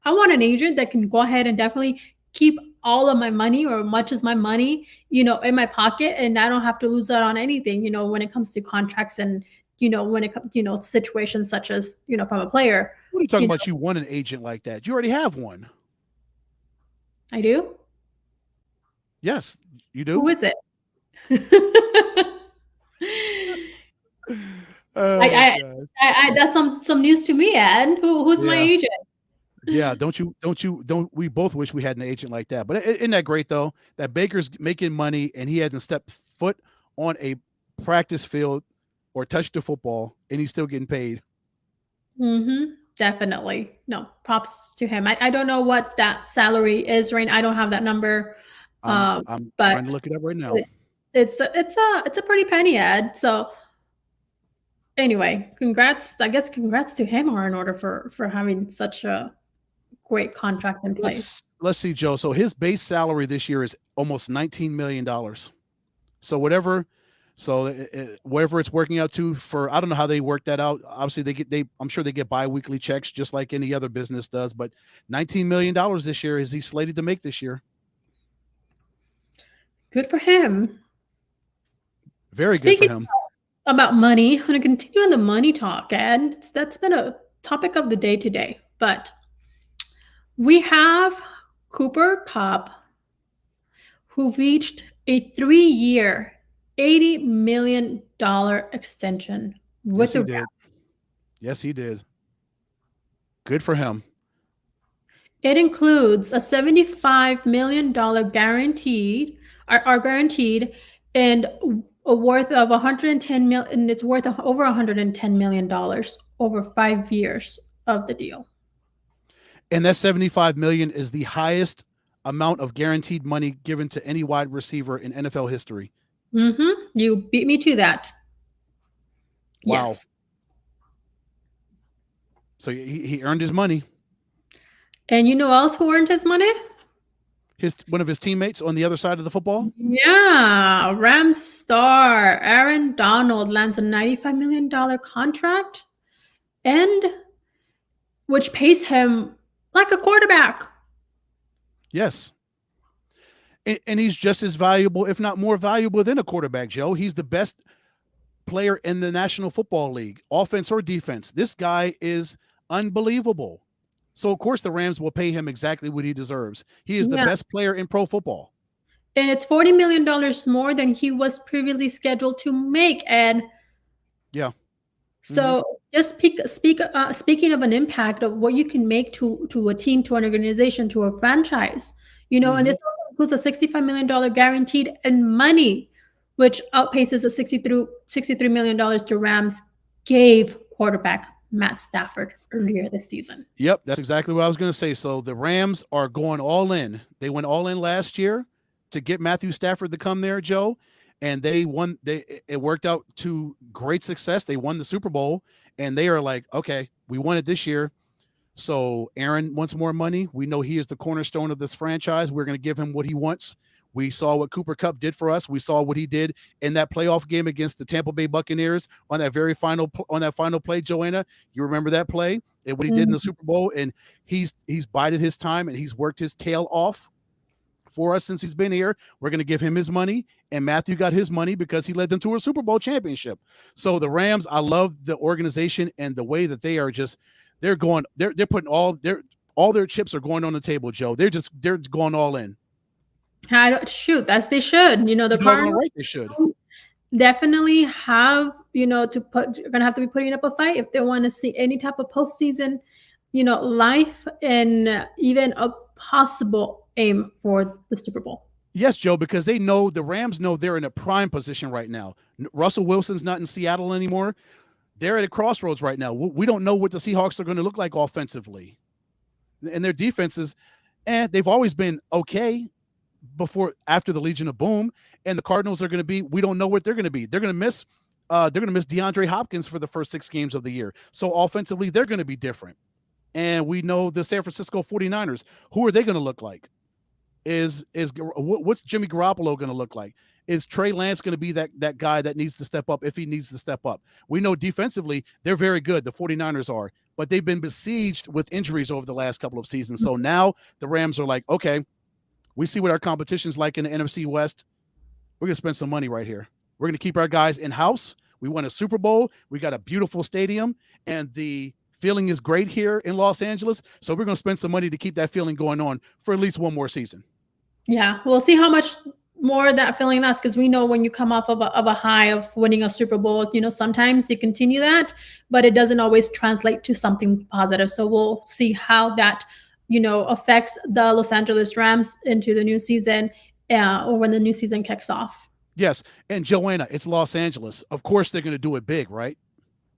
I want an agent that can go ahead and definitely keep all of my money, or much as my money, in my pocket, and I don't have to lose out on anything, when it comes to contracts and when it comes, situations such as, from a player. What are you talking about? You want an agent like that? You already have one. I do? Yes, you do. Who is it? That's some news to me, Ed. Who's my agent? Yeah, don't we both wish we had an agent like that? But isn't that great though? That Baker's making money and he hasn't stepped foot on a practice field or touched the football, and he's still getting paid. Mm-hmm. Definitely. No, props to him. I don't know what that salary is right now. I don't have that number. I'm trying to look it up right now. It's a pretty penny, Ed. So anyway, congrats to him in order for having such a great contract in place. Let's see, Joe. So his base salary this year is almost $19 million. So whatever it's working out to, for I don't know how they work that out. Obviously I'm sure they get bi-weekly checks just like any other business does, but $19 million this year is he slated to make this year. Good for him. Very good for him. About money, I'm going to continue on the money talk, and that's been a topic of the day today. But we have Cooper Kupp, who reached a 3-year, $80 million extension with the Rams. Yes, he did. Good for him. It includes a $75 million guaranteed, and a worth of $110 million, and it's worth over $110 million over 5 years of the deal. And that $75 million is the highest amount of guaranteed money given to any wide receiver in NFL history. Mm-hmm. You beat me to that. Wow. Yes. So he earned his money. And you know who else who earned his money? One of his teammates on the other side of the football. Yeah, Rams star Aaron Donald lands a $95 million contract, and which pays him like a quarterback. Yes. And he's just as valuable, if not more valuable than a quarterback, Joe. He's the best player in the National Football League, offense or defense. This guy is unbelievable. So, of course, the Rams will pay him exactly what he deserves. He is the best player in pro football. And it's $40 million more than he was previously scheduled to make. And yeah. So just speaking of an impact of what you can make to a team, to an organization, to a franchise, and this also includes a $65 million guaranteed and money, which outpaces the $63 million the Rams gave quarterback Matt Stafford earlier this season. Yep, that's exactly what I was going to say. So the Rams are going all in. They went all in last year to get Matthew Stafford to come there, Joe. And they won. It worked out to great success. They won the Super Bowl, and they are like, okay, we won it this year. So Aaron wants more money. We know he is the cornerstone of this franchise. We're going to give him what he wants. We saw what Cooper Kupp did for us. We saw what he did in that playoff game against the Tampa Bay Buccaneers on that final play, Joanna. You remember that play and what he did in the Super Bowl? And he's bided his time and he's worked his tail off for us since he's been here. We're going to give him his money, and Matthew got his money because he led them to a Super Bowl championship. So the Rams, I love the organization and the way that they are they're putting all their chips are going on the table, Joe. They're going all in. Shoot, as they should. The Cardinals, right, they should definitely have, you're gonna have to be putting up a fight if they want to see any type of postseason, life and even a possible aim for the Super Bowl. Yes, Joe, because the Rams know they're in a prime position right now. Russell Wilson's not in Seattle anymore. They're at a crossroads right now. We don't know what the Seahawks are going to look like offensively. And their defenses, they've always been okay after the Legion of Boom. And the Cardinals are going to be, we don't know what they're going to be. They're going to miss DeAndre Hopkins for the first 6 games of the year. So offensively, they're going to be different. And we know the San Francisco 49ers. Who are they going to look like? What's Jimmy Garoppolo going to look like? Is Trey Lance going to be that guy that needs to step up if he needs to step up? We know defensively they're very good. The 49ers are, but they've been besieged with injuries over the last couple of seasons. So now the Rams are like, okay, we see what our competition's like in the NFC West. We're going to spend some money right here. We're going to keep our guys in-house. We won a Super Bowl. We got a beautiful stadium, and the feeling is great here in Los Angeles. So we're going to spend some money to keep that feeling going on for at least one more season. Yeah, we'll see how much more that feeling lasts, because we know when you come off of a high of winning a Super Bowl, sometimes you continue that, but it doesn't always translate to something positive. So we'll see how that, affects the Los Angeles Rams into the new season, or when the new season kicks off. Yes, and Joanna, it's Los Angeles. Of course they're going to do it big, right?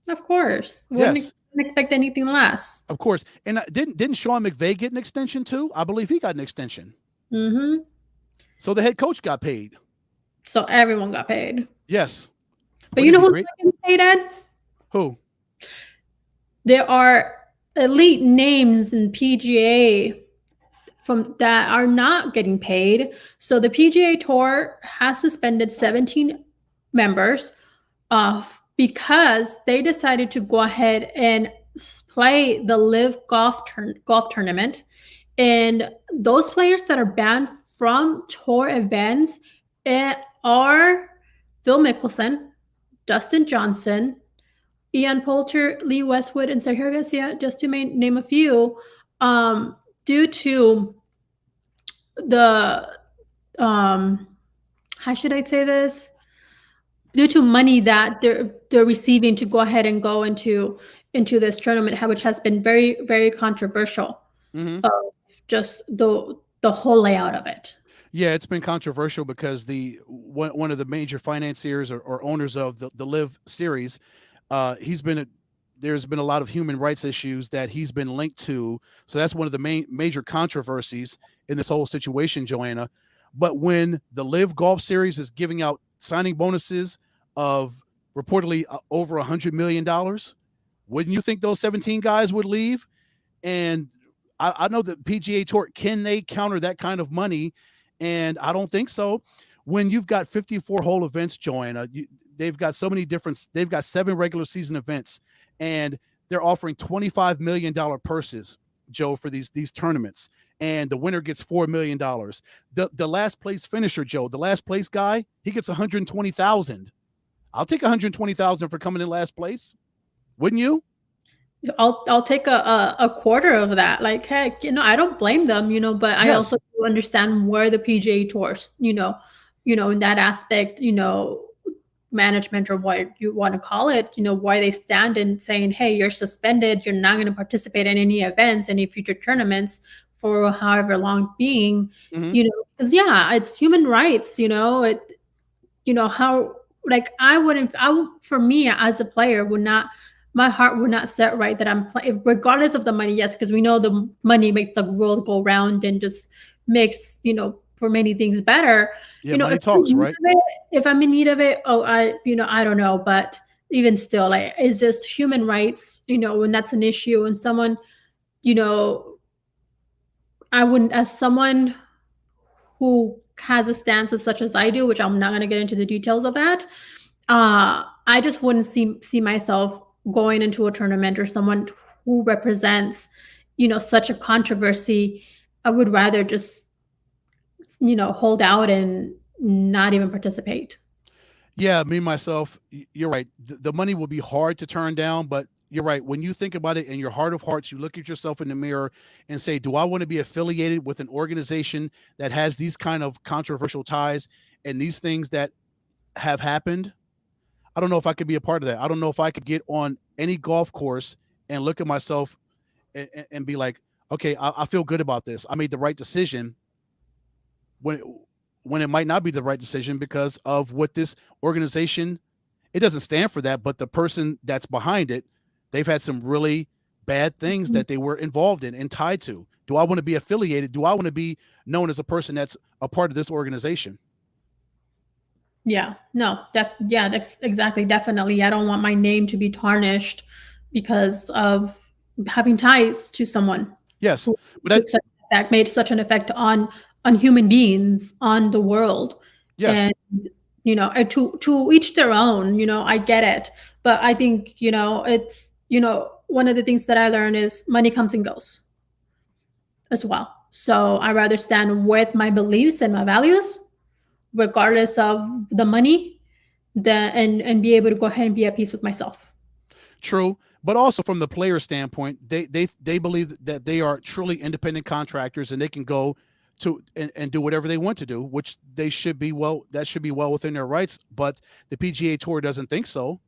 Of course. Yes. Wouldn't expect anything less. Of course. And didn't Sean McVay get an extension too? I believe he got an extension. Mm-hmm. So the head coach got paid. So everyone got paid. Yes. But you know who's getting paid, Ed? Who? There are elite names in PGA that are not getting paid. So the PGA Tour has suspended 17 members because they decided to go ahead and play the Live Golf Tournament. And those players that are banned from tour events are Phil Mickelson, Dustin Johnson, Ian Poulter, Lee Westwood, and Sergio Garcia, just to name a few, due to the how should I say this? Due to money that they're receiving to go ahead and go into this tournament, which has been very, very controversial. Just the whole layout of it. Yeah, it's been controversial because one of the major financiers or owners of the Live series, there's been a lot of human rights issues that he's been linked to. So that's one of the major controversies in this whole situation, Joanna. But when the Live Golf Series is giving out signing bonuses of reportedly over $100 million, Wouldn't you think those 17 guys would leave? And I know that PGA Tour, can they counter that kind of money? And I don't think so. When you've got 54 whole events, Joanna, they've got so many different, they've got 7 regular season events, and they're offering $25 million purses, Joe, for these tournaments. And the winner gets $4 million. The last place finisher, Joe, the last place guy, he gets 120,000. I'll take 120,000 for coming in last place. Wouldn't you? I'll take a quarter of that. Like, heck, I don't blame them, but I also do understand where the PGA Tours, in that aspect, management or what you want to call it, why they stand and saying, hey, you're suspended, you're not going to participate in any events, any future tournaments for however long being, because it's human rights, how, like, for me as a player my heart would not set right that I'm playing, regardless of the money. Yes, because we know the money makes the world go round and just makes, for many things better. Yeah, money talks, right? If I'm in need of it, I don't know. But even still, like, it's just human rights, when that's an issue. And someone, I wouldn't, as someone who has a stance as such as I do, which I'm not going to get into the details of that, I just wouldn't see myself going into a tournament or someone who represents, such a controversy. I would rather just, hold out and not even participate. Yeah, me myself, you're right. The money will be hard to turn down, but you're right. When you think about it in your heart of hearts, you look at yourself in the mirror and say, do I want to be affiliated with an organization that has these kind of controversial ties and these things that have happened? I don't know if I could be a part of that. I don't know if I could get on any golf course and look at myself and be like, okay, I feel good about this. I made the right decision when it might not be the right decision because of what this organization, it doesn't stand for that, but the person that's behind it, they've had some really bad things that they were involved in and tied to. Do I want to be affiliated? Do I want to be known as a person that's a part of this organization? Yeah, no, that's exactly, definitely. I don't want my name to be tarnished because of having ties to someone Yes, who but made such an effect on human beings, on the world. yes, And to each their own. I get it, but I think it's one of the things that I learned is money comes and goes as well. So I rather stand with my beliefs and my values regardless of the money, and be able to go ahead and be at peace with myself. true. But also from the player standpoint, they believe that they are truly independent contractors and they can go to and do whatever they want to do, which they should be that should be well within their rights. But the PGA Tour doesn't think so.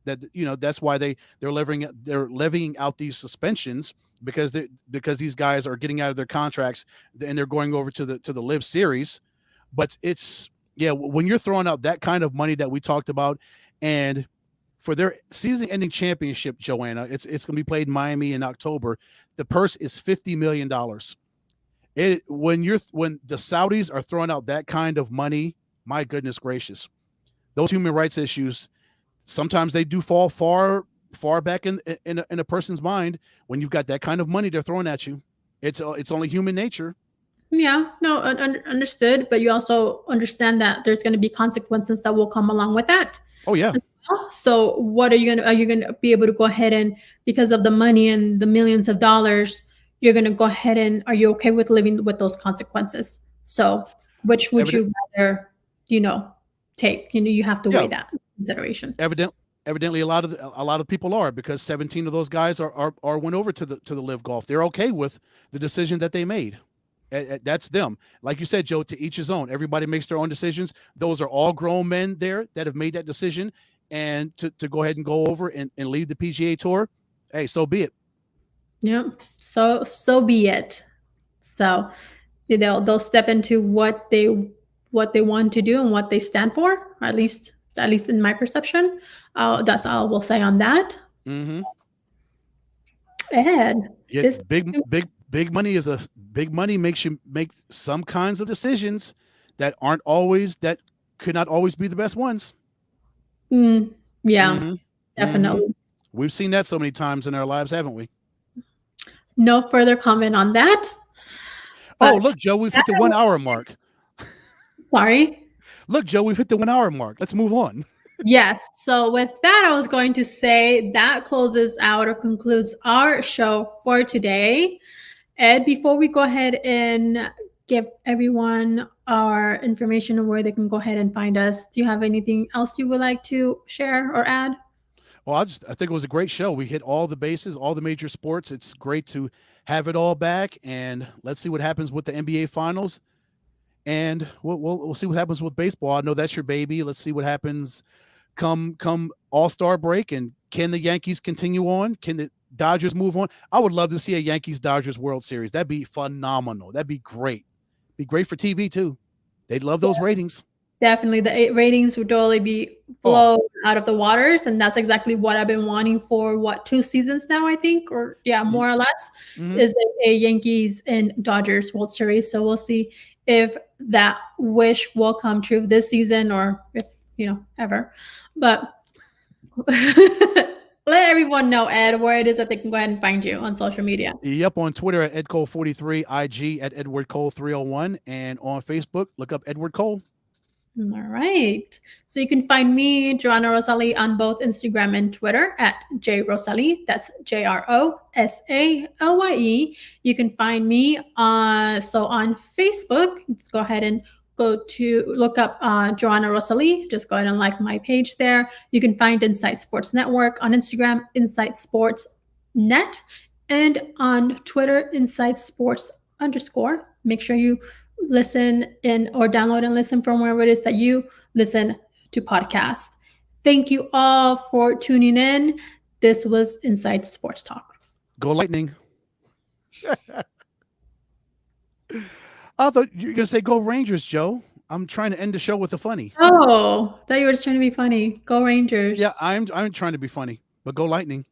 That that's why they're levying out these suspensions because these guys are getting out of their contracts and they're going over to the Live Series. But it's, yeah, when you're throwing out that kind of money that we talked about, and for their season-ending championship, Joanna, it's going to be played in Miami in October. The purse is $50 million. When the Saudis are throwing out that kind of money, my goodness gracious, those human rights issues, sometimes they do fall far back in a person's mind when you've got that kind of money they're throwing at you. It's only human nature. Yeah, no, understood. But you also understand that there's going to be consequences that will come along with that. Oh yeah. So what are you going to be able to go ahead and, because of the money and the millions of dollars, you're going to go ahead and, are you okay with living with those consequences? So which would you rather, take? You have to weigh that consideration. Evidently a lot of people are, because 17 of those guys are went over to the Live Golf. They're okay with the decision that they made. That's them. Like you said, Joe, to each his own. Everybody makes their own decisions. Those are all grown men there that have made that decision. And to go ahead and go over and leave the PGA Tour, hey, so be it. Yeah. So be it. So they'll step into what they want to do and what they stand for, or at least in my perception. That's all we'll say on that. Mm-hmm. Ed, yeah, big money is big money makes you make some kinds of decisions that could not always be the best ones. Yeah, Mm-hmm. definitely. We've seen that so many times in our lives, haven't we? No further comment on that. Oh, But look, Joe, we've hit the 1 hour mark. sorry. Look, Joe, we've hit the 1 hour mark. Let's move on. Yes. So with that, I was going to say that closes out or concludes our show for today. Ed, before we go ahead and give everyone our information on where they can go ahead and find us, do you have anything else you would like to share or add? Well, I think it was a great show. We hit all the bases, all the major sports. It's great to have it all back, and let's see what happens with the NBA Finals. And we'll see what happens with baseball. I know that's your baby. Let's see what happens come All-Star break, and can the Yankees continue on? Can the Dodgers move on? I would love to see a Yankees Dodgers World Series. That'd be phenomenal. That'd be great. Be great for TV too. They'd love those ratings. Definitely, the ratings would totally be blown out of the waters, and that's exactly what I've been wanting for 2 seasons now, I think, or more or less, is a Yankees and Dodgers World Series. So we'll see if that wish will come true this season, or if ever. But let everyone know, Ed, where it is that they can go ahead and find you on social media. Yep, on Twitter at EdCole43, IG at EdwardCole301, and on Facebook, look up Edward Cole. All right. So you can find me, Joanna Rosalie, on both Instagram and Twitter at JRosalie. That's JROSALYE. You can find me on Facebook. Just go ahead and look up Joanna Rosalie. Just go ahead and like my page there. You can find Insight Sports Network on Instagram, Insight Sports Net, and on Twitter, Insight Sports _ Make sure you listen or download and listen from wherever it is that you listen to podcasts. Thank you all for tuning in. This was Inside Sports Talk. Go Lightning. I thought you were going to say go Rangers, Joe. I'm trying to end the show with a funny. Oh, I thought you were just trying to be funny. Go Rangers. Yeah, I'm trying to be funny, but go Lightning.